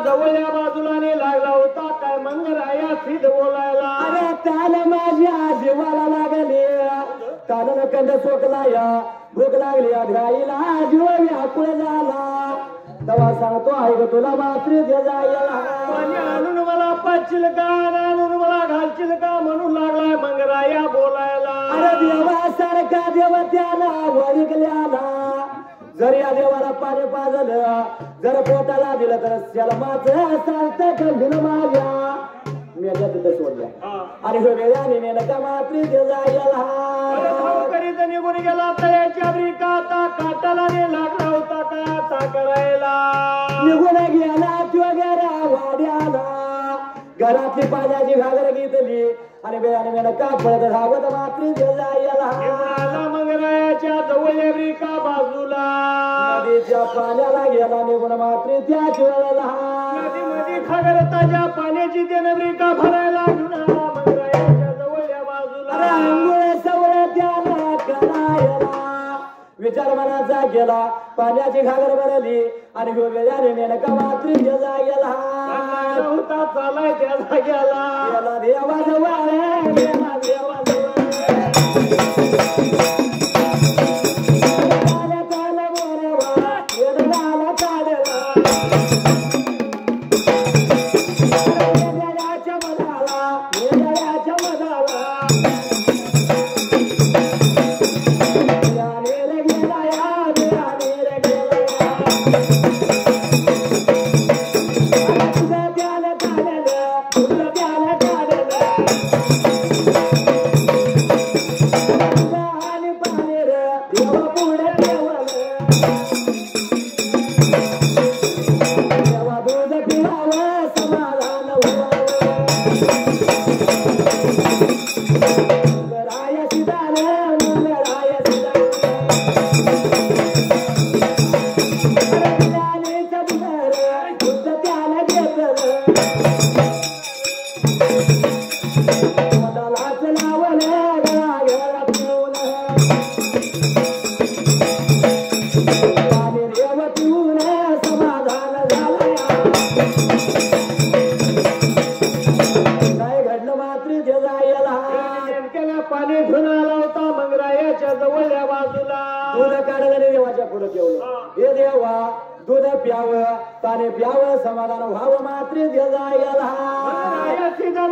जवळच्या बाजूला लागला होता काय मंगराया सिद्ध बोलायला अरे त्याला माझ्या जीवाला लागले कानानं कंद सोकला या भूक लागली अधराईला जीव व्याकुळ झाला तेव्हा सांगतो आहे ग तुला मात्र आणून मला पाचशील का आणून मला घालशील का म्हणून लागलाय मंगराया बोलायला अरे देवासारखा देव त्याला वळिकल्याला जर या देवाला पाणी पाजलं जर पोटाला दिलं तर शलमाचं सांगत गंभीर माझ्या मेल्या तिथं सोडल्या आणि वेळाने मेनका मात्री करीत निघून गेला तयाच्या ब्रिका आता काटाला लागला होता का आता करायला निघून गेला तो गेला वाड्याला घरातली पाण्याची घागर घेतली आणि वेळाने मेनका पळत धावत मात्री आला मंगरायाच्या जवळ ब्रिका बाजूला नदीच्या पाण्याला गेला निघून मात्री त्याच वेळेला नदी मध्ये खागर ताज्या पाण्याची त्यानं ब्रिका भरायला घेऊन आला मंगरायाच्या जवळच्या बाजूला अंघोळ सवळ त्याला करायला विचार मनाचा गेला पाण्याची घागर भरली आणि वेळाने मेनका मात्री गेला होता चालाय त्याला गेला देवाजवळ देवाजवळ देवाच्या जवळल्या बाजूला दूध काढलं आणि देवाच्या पुढे ठेवलं. हे देवा दूध प्यावं पाणी प्यावं समाधान व्हावं मात्र जायला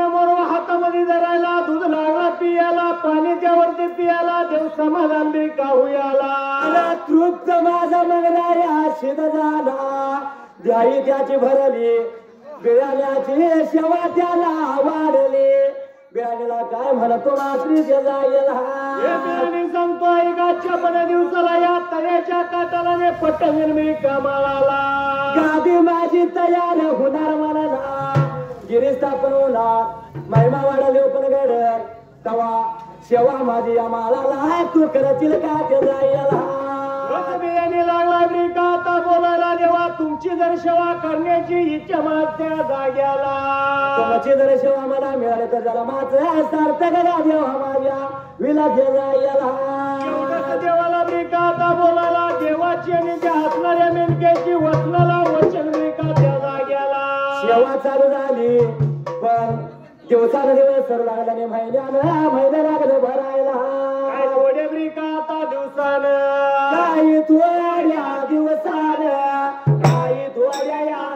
मोरवा हातामध्ये धरायला दूध लागला पियाला पाणी त्यावरती पियाला देव समाधान बी का होयाला तृप्त माझा मंगणाऱ्या शिद झाला द्याई त्याची भरली बिळाण्याची सेवा त्याला वाढली बिळाणीला काय म्हणतो मात्री जायला सांगतो एकाच्या पण दिवसाला या तऱ्याच्या काटाला पट्टवीर मी कामाला गादी माझी तयार होणार मला गिरीस्थापन होणार महिमा वाढले पण घड तवा सेवा माझी आम्हाला तू करतील का ते जायला लागला का आता बोलायला देवा तुमची जर सेवा करण्याची इच्छा माझ्या जाग्याला तुमची जर सेवा मला मिळाली तर जरा माझं सार्थक देवा माझ्या विला जायला देवाला ब्रिका आता बोलायला देवाची आणि त्या हसणाऱ्या मेनक्याची वचनाला वचन ब्रिका त्या जाग्याला सेवा चालू झाली पण दिवसाला दिवस सर लागला नाही महिना लागलं भरायला काय थोडे ब्रिका आता दिवसानं काही थोड्या दिवसानं काही थोड्या या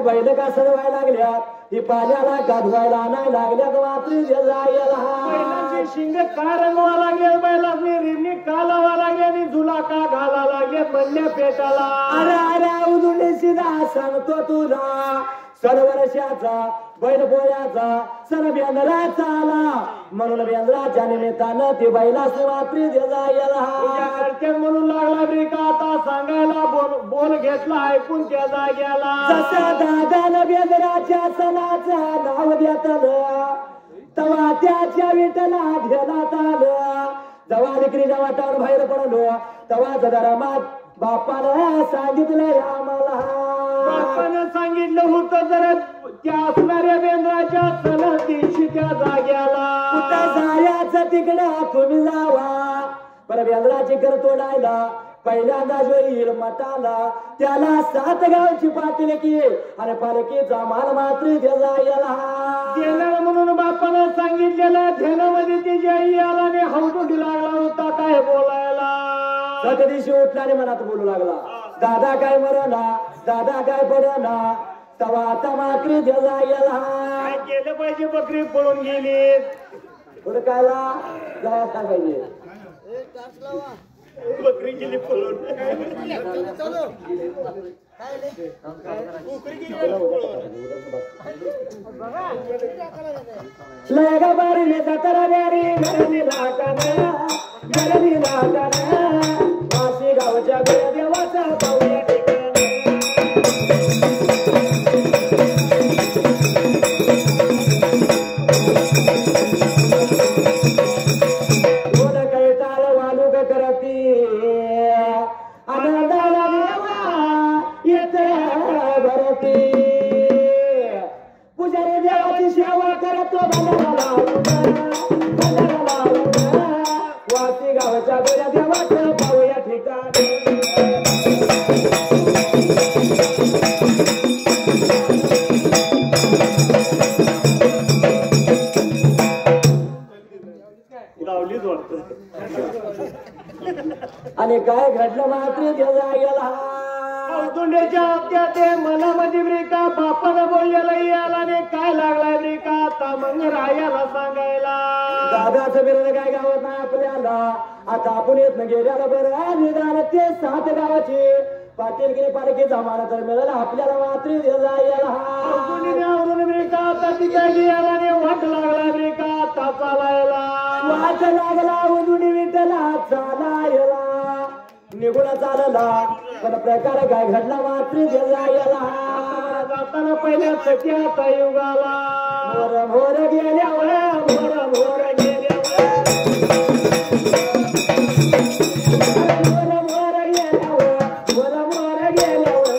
बैल का सडवायला लागल्यात ही पाण्याला गाधवायला नाही लागल्यात वापरी जायला शिंग का रंगवा लागले बैलांनी रिमणी का लावा लागले आणि झुला का घाला लागले म्हणल्या पेटाला अरे अरे उदुंडी सीधा सांगतो तुला सण वर्षाचा बैल पोळ्याचा सण बेंद्राचा आला म्हणून बेंद्राच्या निमित्तानं ती बैलास वापरी जायला म्हणून लागला बी का आता सांगायला बोल घेतला ऐकून त्या जाग्याला जसं दादानं बेंद्राच्या सणाचं नाव घेतलं तवा त्याच्या विठला ध्यानात आलं जेव्हा लेकरीच्या वाटावर बाहेर पडलो तेव्हा जरा बापानं सांगितलंय आम्हाला बापानं सांगितलं होतं जर त्या असणाऱ्या बेंद्राच्या सणा दिवशी त्या जाग्याला कुठं जायचं तिकडं तुम्ही जावा पर बेंद्राची कर तोडायला पहिल्यांदा जो येईल मटाला त्याला 7 गावची पाटीलकी आणि पालखीचा माल मात्र जायला गेला म्हणून बापानं सांगितलेलं ध्यानामध्ये ती जई आला आणि हौदुंडी लागला होता काय बोलायला सत दिवशी उठला आणि मनात बोलू लागला दादा काय मरना दादा काय पडना तवा आता मात्री जायला काय केलं पाहिजे बकरी पळून गेली पुढे कायला जाया सांगायचे बकरी गेली पळून लगा बारी जातारा घरी लाटाना वाशी गावच्या देवाचा पाऊया ठिकाणी पुजारी देवाची सेवा करतो भंडारा लावून वासी गावाच्या गोऱ्या देवाचं पाहूया ठिकाणी लावलीच वाटत. आणि काय घडलं मात्र गेला गेला अवतुंड्याच्या हत्या ते मनामध्ये ब्रेका बापानं बोललेला याला ने काय लागलाय ब्रेका आता मग रायाला सांगायला. दादाचं बिरण काय गावात नाही आपल्याला आता आपण येत न गेल्याला बरं निदान ते 7 गावाची पाटीलगिरी पालखी जमाना तर मिळाला आपल्याला मात्र गेला गेला आवरून ब्रेका आता तिथे याला ने वाट लागला ब्रेका आता चालायला. वाट लागला उजून विठला चालायला निघून चालला पण प्रकार काय घडला मात्र गेला गेला जाताना पहिल्या सत्याचा युगाला मोर मोर गेल्यावर मोर मोर गेल्यावर मोर मोर गेल्यावर मोर मोर गेल्यावर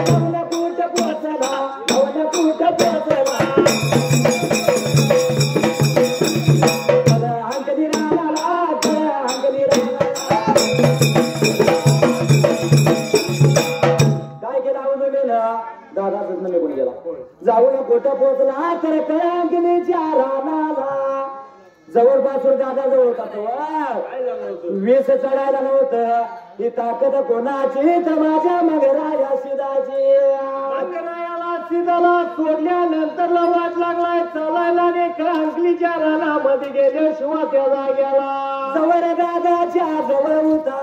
अवला कुठं पोचला अवला कुठं पोचला अंकली राला अंकली राला काय केलं आवडून गेलं दादा सुद्धा निघून गेला जाऊन कुठं पोहोचला तर कळंगलीच्या रानाला जवळपासून दादा जवळ होता तो 20 चढायला नव्हतं ही ताकद कोणाची तर माझ्या मगराया शिदाची मंगरायाला सीताला सोडल्यानंतरला वाट लागलाय चालायला ने कळंगलीच्या रानामध्ये गेल्या शिवा त्या जाग्याला जवळ दादाच्या जवळ होता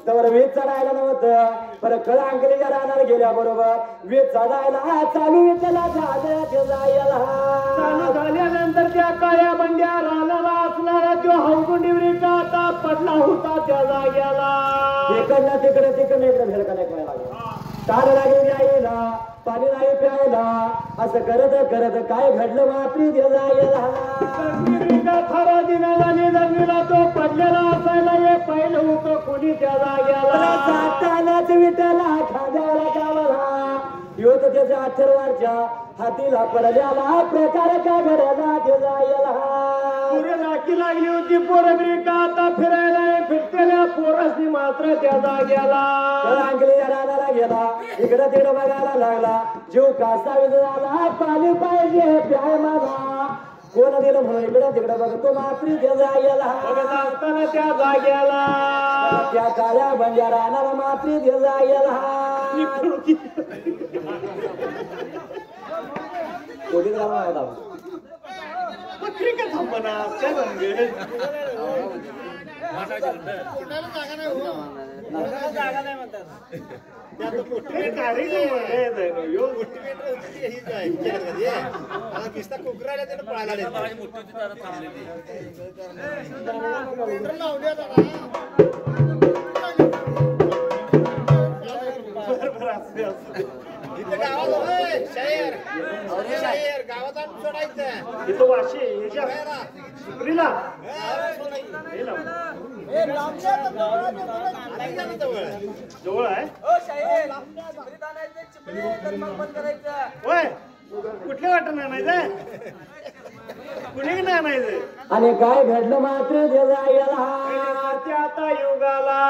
जवळ 20 चढायला नव्हतं पण कळंगलीच्या रानाला गेल्याबरोबर 20 चढायला चालू त्याला झालं ते जायला चालू झाल्यानंतर त्या काळ्या बंड्या रानाला असणारा तो हौकुंडी ब्रेका आता पडला होता त्या जाग्याला. इकडनं तिकडं इकडं भेळ कनेक्ट व्हायला लागला तार लागली यायला पाणी नाही प्यायला असं करत करत काय घडलं मात्री गेला ब्रेका खरा दिनाला निधनला तो पडलेला असायला हे पहिलं होतं कुणी त्या जाग्याला. जातानाच विटाला खांद्याला गावाला यो तर त्याच्या अथर्वाच्या हातीला पडल्याला प्रकार काय घडला ते जायला पुरे राखी लागली होती पोरं ब्रेका आता फिरायला फिरतेल्या पोरासनी मात्र त्या जाग्याला. अंकलीच्या रानाला गेला इकडं तिकडं बघायला लागला जीव कासा झाला पाणी पाहिजे प्याय माझा कोण दिलं म्हणून इकडं तिकडं बघतो मात्री त्या जाग्याला असताना त्या जाग्याला त्या काळ्या बंड्या रानाला मात्री त्या जाग्याला कोणीच गावा होता पत्रिका थांबना काय म्हणते इथं वाशी सुप्रीला जवळ आहे होय कुठल्या वाटत आणायचं कुणी नाही आणायचं. आणि काय घडलं मात्र आता युगाला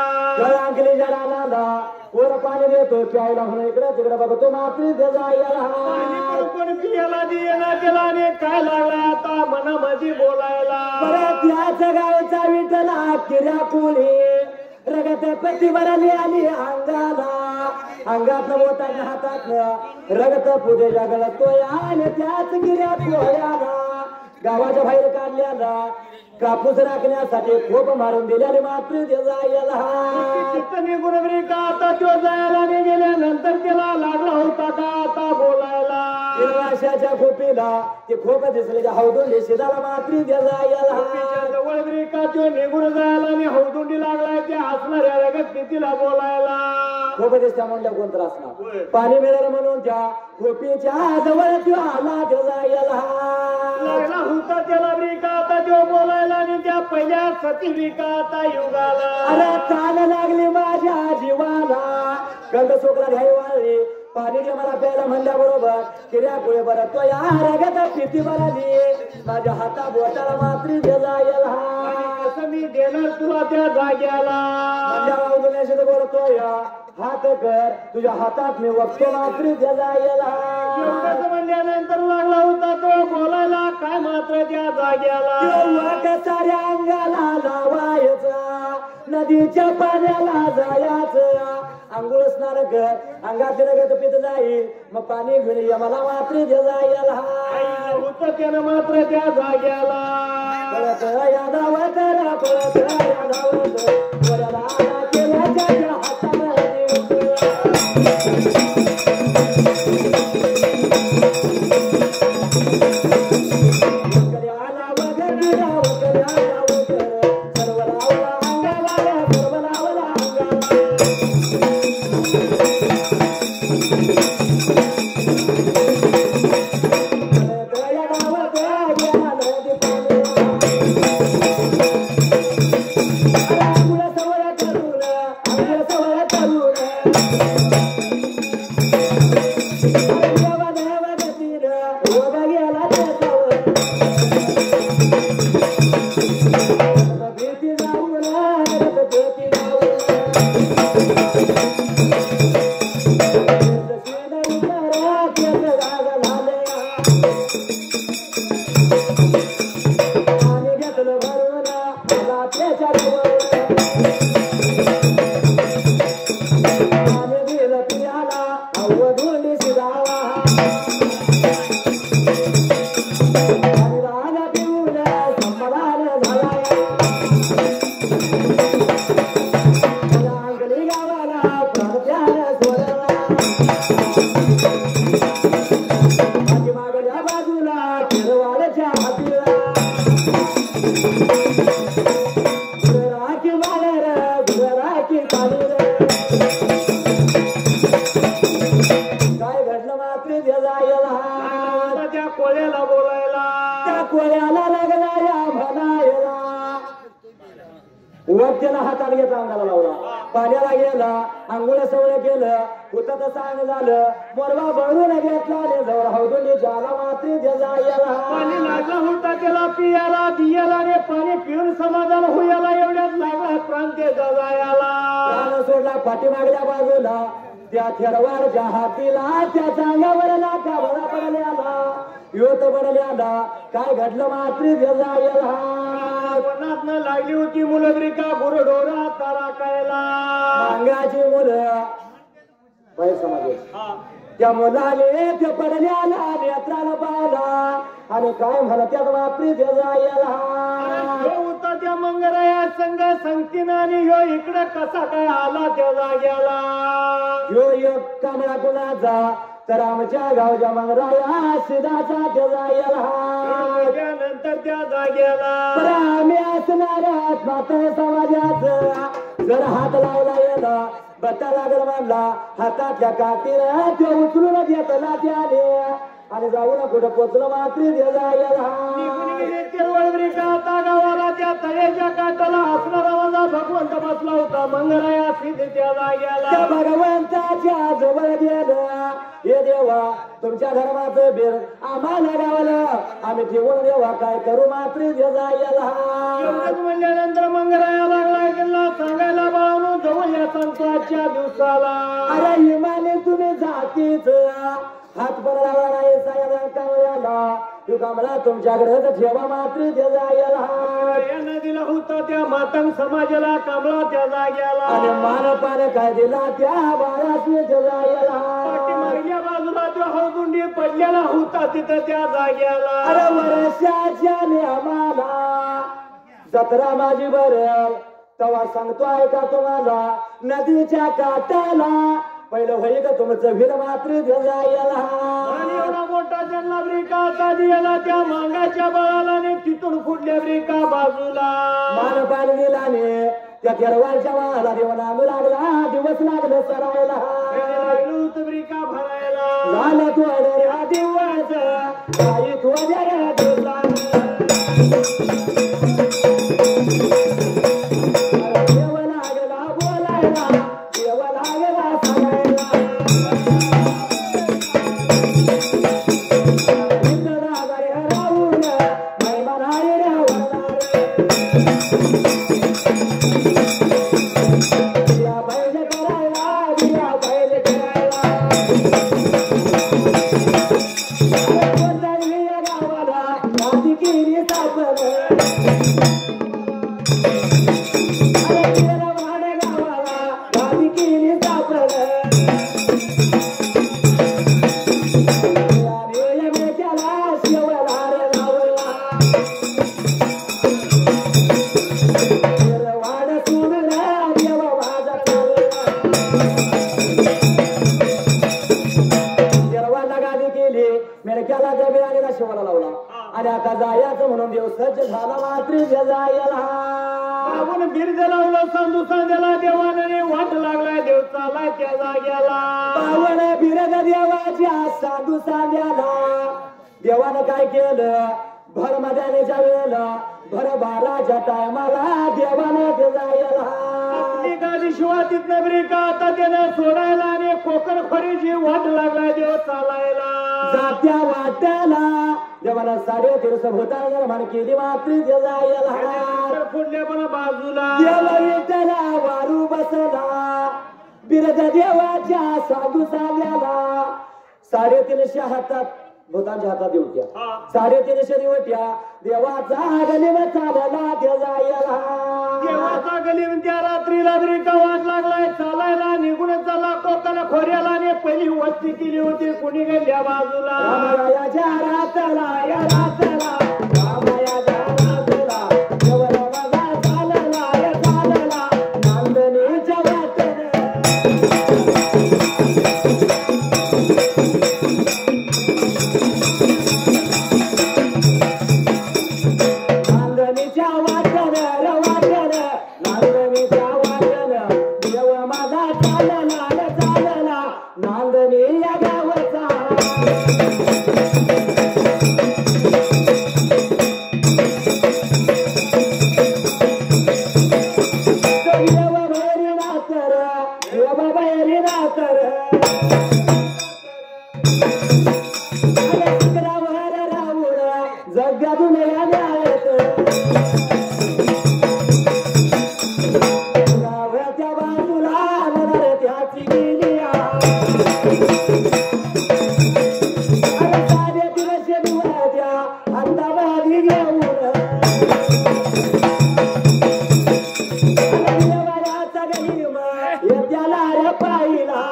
अंकलीच्या रानाला कोण पाणी देतो प्यायला म्हणून इकडं तिकडं बघतो मात्र कोण पियाला दिला गेला आणि काय लागला आता मनामध्ये बोलायला. परत याच गावचा विठला किऱ्या पुढे रगत प्रतिभरली आली अंगाला अंगातलं बोटात हातात रगत पुदेच्या गळतोय आणि त्याच गिऱ्या पोळ्याला गावाच्या बाहेर काढल्याला कापूस राखण्यासाठी खोप मारून दिल्याने मात्र जायला निघून ब्रेका आता तो जायला नाही गेल्यानंतर त्याला लागला होता का आता बोलायला. वर्षाच्या खोपीला ते खोप दिसले हौदुंडी शिदाला मात्र जायला जवळ ब्रेका तो निघून जायला आणि हौदुंडी लागलाय त्या हसणाऱ्या रगत तिला बोलायला. खोप दिसत्या म्हणल्या कोणतर असणार पाणी मिळालं म्हणून त्या खोपीच्या जवळ तो आला तो जायला लागला होता त्याला ब्रेका आता तो बोलायला आणि त्या पहिल्या सती ब्रेका आता युगाला. अरे तान लागली माझ्या जीवाला कंद सोकला घ्याय वाळली पाणी दे मला प्यायला म्हणल्याबरोबर किर्या पुढे बरं तो या रगत पिती बराली माझ्या हाता बोटाला मात्री दिला कसं मी देणार तुला त्या जाग्याला म्हणल्या बोलतोय हात कर तुझ्या हातात मी वक्तो मात्री दिला म्हणल्यानंतर लागला होता तो बोलायला काय मात्र त्या जाग्याला साऱ्या अंगाला लावायचा नदीच्या पाण्याला जायचं अंघोळ स्नान कर अंगात रगत पित जाईल मग पाणी घेऊन ये मला मात्री जायला होतं त्यानं मात्र त्या जाग्याला पळत यादावत पळत यादावत वरला केला त्याच्या हातामध्ये वक्त्याला हातात घेतला अंगाला लावला पाण्याला गेला अंघोळ सवय केलं होतं तर सांग झालं मोरवा बळून घेतला जवळ हौदुली झाला मात्री जायला पाणी लागला होता त्याला पियाला दियाला रे पाणी पिऊन समाधान होयाला एवढ्यात लागला प्रांत्य जायला सोडला पाठीमागल्या बाजूला त्या थेरवारच्या हातीला त्याच्या अंगावर लाटा भरा पडल्याला योत पडल्याला काय घडलं मात्री जायला वनात लागली होती मुलग्रिका गुरडोरा तारा कायला अंगाची मुलं बाई समाज त्या मुलाने ते पडल्याला नेत्राला पाहिला आणि काय म्हणत त्यात मात्री जायला होता त्या मंगराया संघ संगतीनं आणि ह्यो इकडे कसा काय आला त्या जाग्याला ह्यो एक कामळा कुणाचा तर आमच्या गावच्या मंगराया सिधाचा त्या जायला नंतर त्या जाग्याला आम्ही असणार म्हातारे समाजाच जर हात लावला येला बट्टा लागल मानला हातातल्या काठीला तो उचलून घेतला त्याने आणि जाऊन कुठं पोचलं मात्री गावाला त्या तळ्याच्या काठाला असणारा माझा भगवंत बसला होता मंगराया सिद्ध त्या जाग्याला भगवंताच्या जवळ गेलं हे देवा तुमच्या धर्माचं बीर आम्हाला गावलं आम्ही ठेवून देवा काय करू मात्री जायला म्हणल्यानंतर मंगराया लागला गेला सांगायला बाळानो जवळ या सांगतो आजच्या दिवसाला अरे हिमाने तुम्ही जातीच हात पडला नाही सायाला तू कामला तुमच्याकडे ठेवा मात्री जायला या नदीला होता त्या मातंग समाजाला कामला त्या जाग्याला आणि मानपान काय दिला त्या बाळाची जायला मागल्या बाजूला तो हळदुंडी पडलेला होता तिथं त्या जाग्याला अरे वर्षाच्या आम्हाला जत्रा माझी बरं तेव्हा सांगतोय का तुम्हाला नदीच्या काठाला पहिलं होई का तुमचं वीर मात्री जायला आणि एवढा मोठा जन्म ब्रिका दिला त्या मांगाच्या बळाला ने तिथून फुटल्या ब्रिका बाजूला मान पाणी दिला ने त्या केरवाच्या वाला देवा नाम लागला दिवस लागलं सरायला ब्रिका भरायला झालं थोड्या दिवस काही थोड्या दिवसा देव लागला बोलायला देव लागला सांगायला शिवाला लावला आणि आता जायचं म्हणून देव सज्ज झाला मात्र जायला आपण बिरज लावलं सांदू सांद्याला देवाने वाट लागलाय देव चालाय त्या जाग्याला पावन बिरग देवाच्या साधू सांद्याला देवानं काय केलं भर मध्यानेच्या वेळेला भर बाराच्या टायमाला देवाने जायला आपली गाडी शिवातीत नगरी का आता त्यानं सोडायला आणि कोकण खोरीची वाट लागलाय देव चालायला जात्या वाट्याला देवाला 3.5 भूतान निर्माण केली मात्र जायला पुढल्या पण बाजूला देव विठ्ठला वारू बसला बिरद देवाच्या साधू सांद्याला 350 हातात भूतांच्या हातात देवत्या 350 दिवट्या देवाचा गलिम चालला त्या जायला देवाचा गलीम त्या रात्रीला का वाट लागलाय चालायला निघून चालला कोकण खोऱ्याला आणि पहिली वस्ती केली होती कुणी गेल्या बाजूला रामाया रातला या रातला रामाया रातला देवाला बघा चालला या चालला नांदणीच्या वाटेने नांदणीच्या वाटेने नांदणीच्या वाटेने देव माझा चालला या चालला नांदणी या गावाचा जगातून त्या बाजूला त्याची गेली सारे दिवस त्या अंदाबादी घेऊन देवाचा गलीम त्याला पाहिला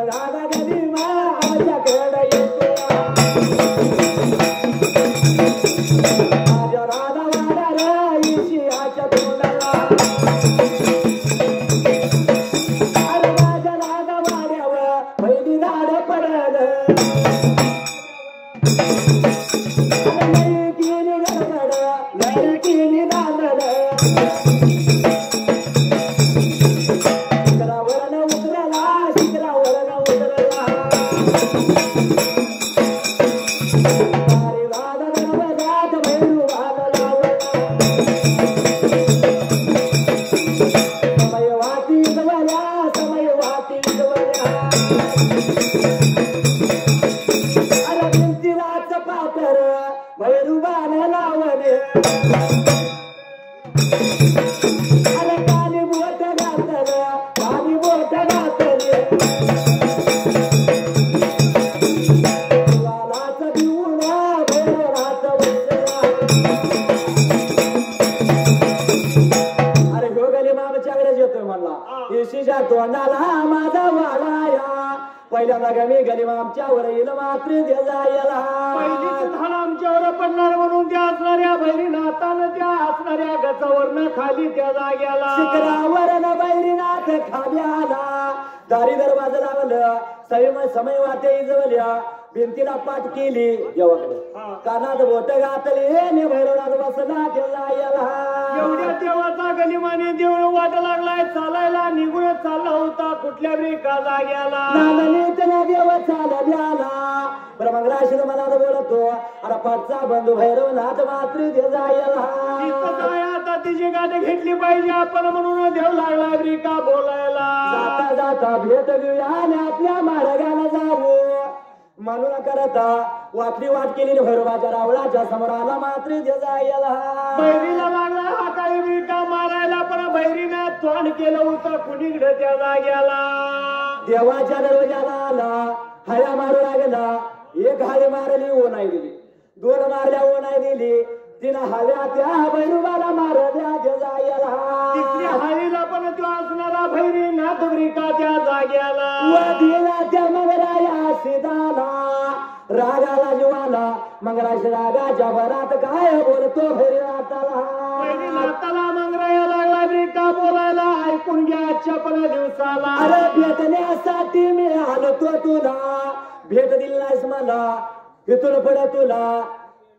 राधा गलीम आमच्याकडे येतो माझ्या राधा वाडा ईशियाच्या तोंडाला अरे माझ्या राधा वाड्यावर पहिली झाड पडल लडकीने गडबड लडकीने दांदल शिखरावर उतरला शिखरावर उतरला अरे राधा गणपतात भैरू वाद लावला समय वाटी जवळ्या अरे भिंतीलाच पातर भैरूबान लावले अरे काली बोट घातले वालाच देऊन भैरवाच बसला अरे ह्यो गली मामच्याकडेच येतोय म्हणला येशीच्या तोंडाला माझा वालाया पहिल्यांदा गमी गली मामच्यावर येईल मात्र जायला पहिलीच धान आमच्यावर पडणार म्हणून त्या असणाऱ्या भैरीनाथानं त्या असणाऱ्या गचावरनं खाली त्या जाग्याला शिखरावर न बैरीनाथ खाली आला दारी दरवाजा लावलं समय वाटे इजवल्या भिंतीला पाठ केली देवाकडे कानात बोट घातली ने भैरवनाथ बसला जायला एवढ्या देवाचा गलिमाने देऊळ वाट लागलाय चालायला निघून चालला होता कुठल्या ब्रेका जाग्याला नामनीतला देव चालल्याला ब्रह्मंगराशी मला बोलतो अरे पाठचा बंधू भैरवनाथ मात्र जायला आता तिची गाठ घेतली पाहिजे आपण म्हणून देव लागला ब्रेका बोलायला जाता जाता भेट घेऊया आणि आपल्या मार्गाला जाऊ म्हणून करता वाटली वाट केली भैरवाच्या रावळाच्या समोर आला मात्र जायला बैरीला लागला हा काही ब्रेका मारायला पण बैरीने तोंड केलं होतं कुणीकडे त्या जाग्याला देवाच्या दरवाजाला आला हळ्या मारू लागला एक हाळी मारली ओ नाही दिली 2 मारल्या ओ नाही दिली 3 हळ्या त्या भैरवाला मारल्या जायला तिसऱ्या हाळीला पण तो असणारा भैरीनाथ ब्रेका त्या जाग्याला वधीला त्या मंगराया सिदाला रागाला जीवाला मंगराश रागाच्या भरात काय बोलतो भैरीनाथाला मंगराया लागला ब्रेका बोलायला ऐकून घ्या आजच्या पण दिवसाला अरे भेटण्यासाठी मी आलो तुला भेट दिली नाहीस मला इथून पुढे तुला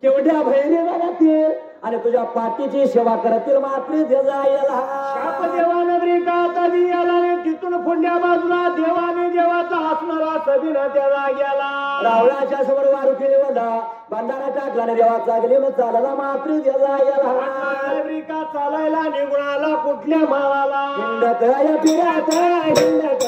केवढ्या भैरी बघतील आणि तुझ्या पाठीची सेवा करतील मात्र देवा नगरी का याला तिथून पुढल्या बाजूला देवाने देवाचा असणारा सबिना त्याला गेला रावळाच्या समोर वारू केली मला बंधारा टाकला देवाचा गेले मग चालला मात्र का चालायला निघून आला कुठल्या मावाला हिंडत फिरत हिंडत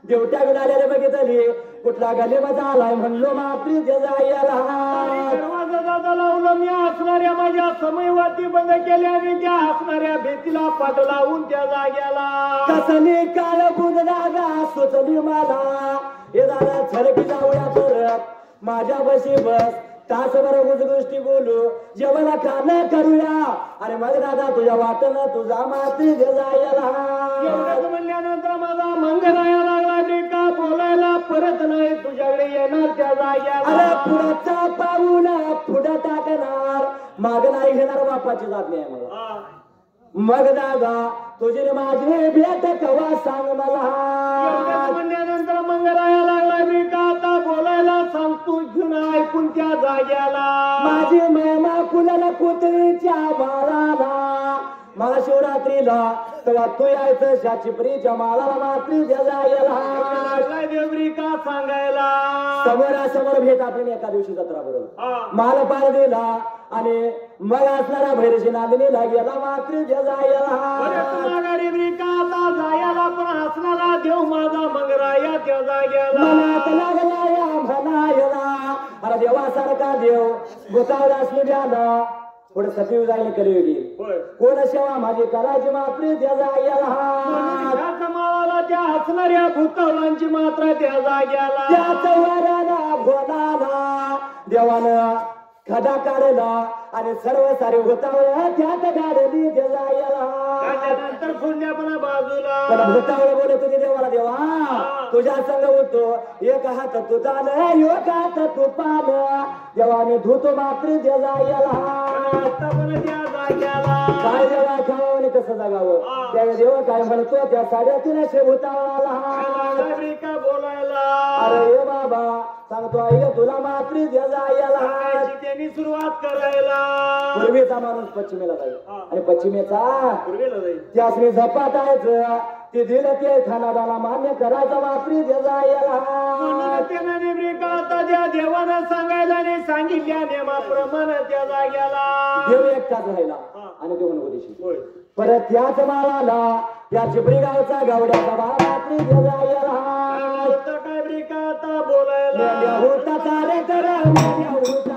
देवट्या गुलाल्याला बघितली कुठला गलेबाजा आलाय म्हणलो मात्री दरवाजा दादा लावलं मी हसणाऱ्या माझ्या समयवाती बंद केल्या आणि त्या हसणाऱ्या भीतीला पाठ लावून त्या जाग्याला कसली काळ बुध जागा सुचली मला हे दादा झडकी जाऊया परत माझ्या बशी बस तासभर गोष्टी बोलू जेवणा खाणं करूया आणि मग दादा तुझ्या वाटणं तुझा मात्री जायला म्हणल्यानंतर माझा मंगराया लागला का बोलायला परत नाही तुझ्याकडे येणार त्या जाग्याला पुढचा पाऊल पुढे टाकणार माग नाही घेणार बापाची जात नाही मला मग दादा तुझी माझी भेट कवा सांग मला म्हणल्यानंतर मंगराया लागला मी का आता बोलायला सांगतो घेऊन ऐकून त्या जाग्याला माझी महिमा कुणाला कोतरीच्या बाळाला महाशिवरात्रीला तेव्हा तू यायचं शाचिपरीच्या मालाला मात्री जायला देवरी का सांगायला समोरासमोर भेट आपली एका दिवशी जत्रा बरोबर माल पार दिला आणि मग असणारा भैरशी नांदणीला गेला मात्री जायला जायला पण हसणारा देव माझा मंगराया त्या जाग्याला मनात लागला या म्हणायला अरे देवासारखा देव गोतावला असले द्याला पुढे सतीव जाईल कलियुगी कोण सेवा माझी करायची मात्र त्या जाग्याला मावाला त्या हसणाऱ्या भूतवलांची मात्र त्या जाग्याला त्या वराला भोलाला देवानं खडा काढला आणि सर्व सारे भूतावळ त्यात गाडली त्या जाग्याला नंतर फुडण्यापणा बाजूला पण भूतावर बोलत तुझे देवाला देवा तुझ्या संग होतो एक हात तुझा एक हात तू पाल देवाने धुतो मात्र देजा याला आता पण त्या जाग्याला काय देवा खावं कसं जगावं त्या देव काय म्हणतो त्या साड्यातून भूतावाला का बोलायला अरे बाबा सांगतो आई तुला मात्र देजा याला त्यांनी सुरुवात करायला पूर्वेचा माणूस पश्चिमेला जाईल आणि पश्चिमेचा पूर्वेला जाईल त्यास मी झपाटायचं ते दिलं ते खानादाला मान्य करायचं वापरी देजायला त्या देवानं सांगायला आणि सांगितल्या नेमाप्रमाणे त्या जाग्याला देव एकटाच राहिला आणि देव नवदेशी परत त्याच माळाला त्या चिपरी गावचा गावड्याचा बाळा वापरी देजायला काय ब्रिका आता बोलायला होता तारे कर होता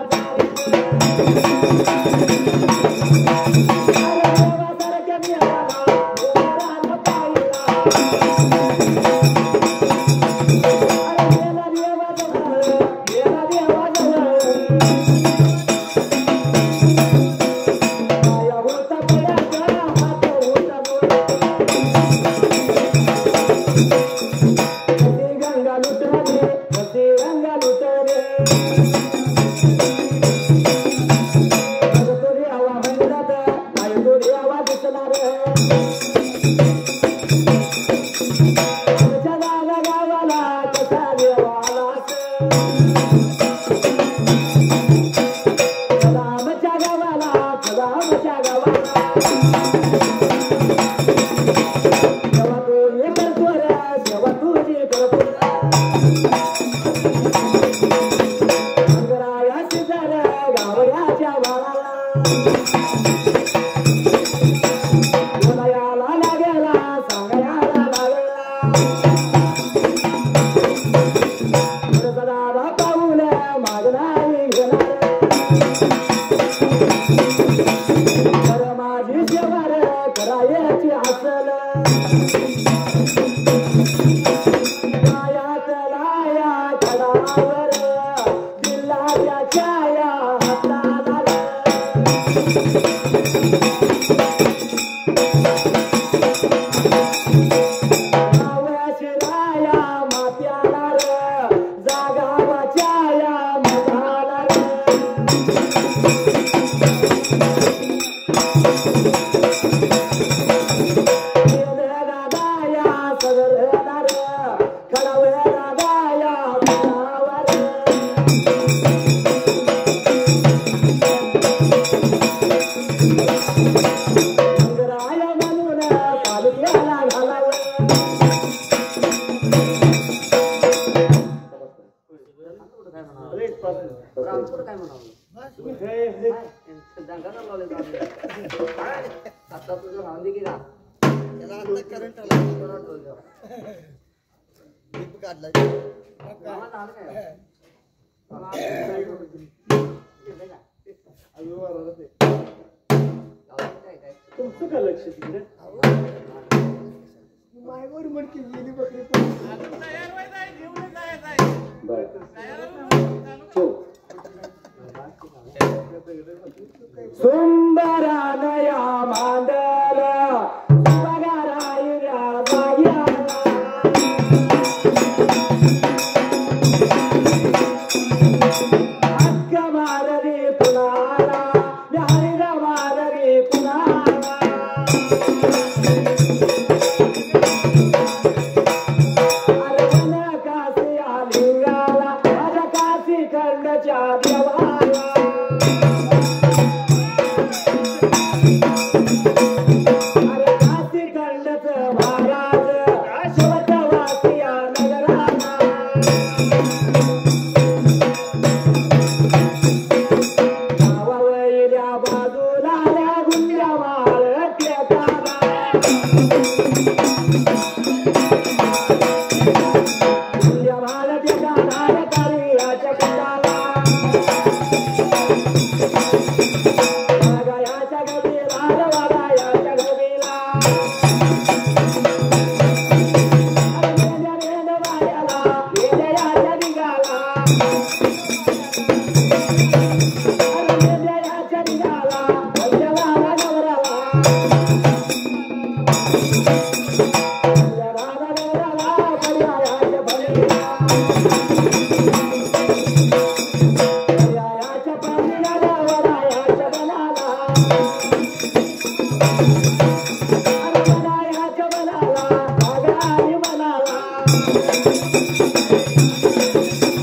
तुमचं का लक्ष तिकडे सुंदरानया मांडल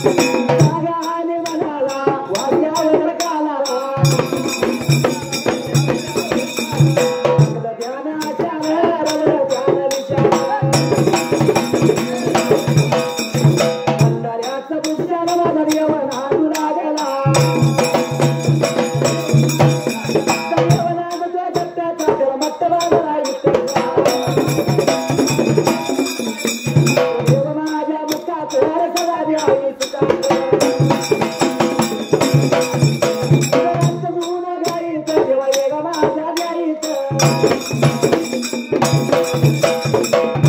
रागाने मनाला वाद्यावर कानाला ध्यानाच्या ध्यान विचार भंडाऱ्याचं पुष्यान माझा देवन हातू लागला देवनागच्या जट्ट्याचा मट्ट बांधला देव माझ्या मुखात सदा द्यावी गुण गाईत देवा वेग माझ्या गाईत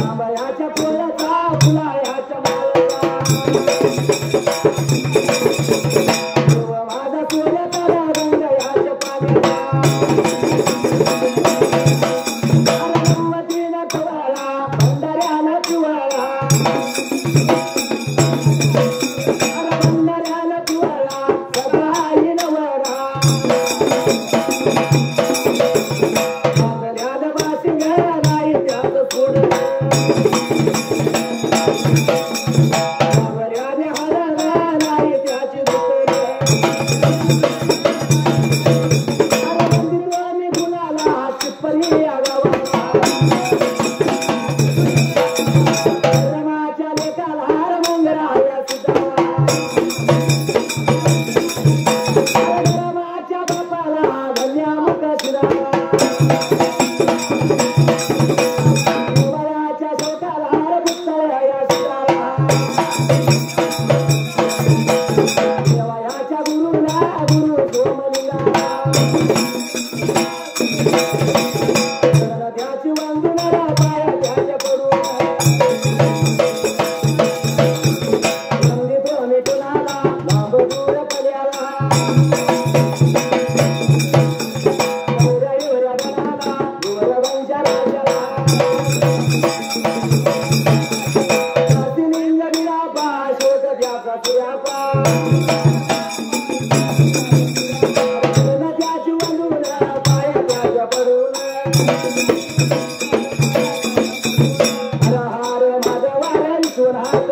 आंबयाच्या फुलाचा फुलायाच्या माळाचा देव माझा सोन्याचा गंगयाच्या पाण्याचा गंमतीनं खवळला भंडाऱ्याला पिवळला भंडाऱ्याला पिवळला सदाही नवरा बांगड्याला बाशिंग नाही त्याचं सोडलं बांगड्याने हरला नाही त्याची दुसरी मंदिराने गुणाला चिपरी आगावा रमाच्या लेकाला हार मंगरा या सुद्धा रमाच्या बापाला धन्यामुख शिरा वयाच्या शोकाला हार पुतळ्या या शिराला देवयाच्या गुरुला गुरु सोमलिंगा त्याची वंदना पाया त्याच्या पडून संगीत मिटुनाला लांब दूर पल्याला गौरईवर गणाला युवर वंशा राजाला लिंग बिरापा शोक त्याचा सुरापा त्याची वंदना पाया त्याच्या पडून हर हर माधवारण सुरात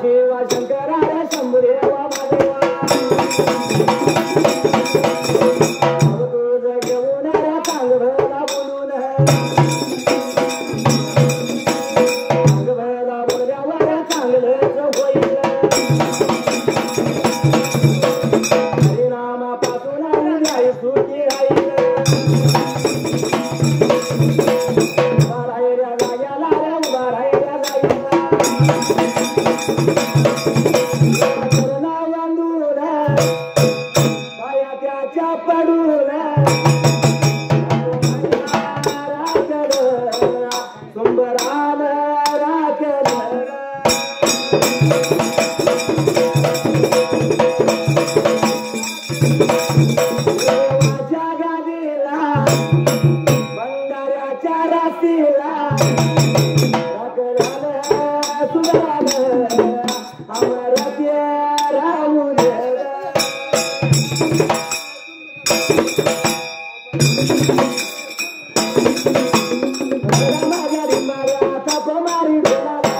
शिव शंकरार शंभुदेवा माधवा तुझ घेऊन चांगभला बोलून चांगभला बोलल्यावर चांगलंच होईल हरिनामापासून गाई सुटी राहील उभा राहिल्या जाग्याला रे उभा राहिल्या जाईला करुणा वंदून पाया त्याच्या पडून राखल सुंबरान राखल देवाच्या गादीला भंडाऱ्याच्या राशीला राखल्यानं सुंदरानं आमरा ते राहून माझ्या रिंबाऱ्या ताप मारी बोलाला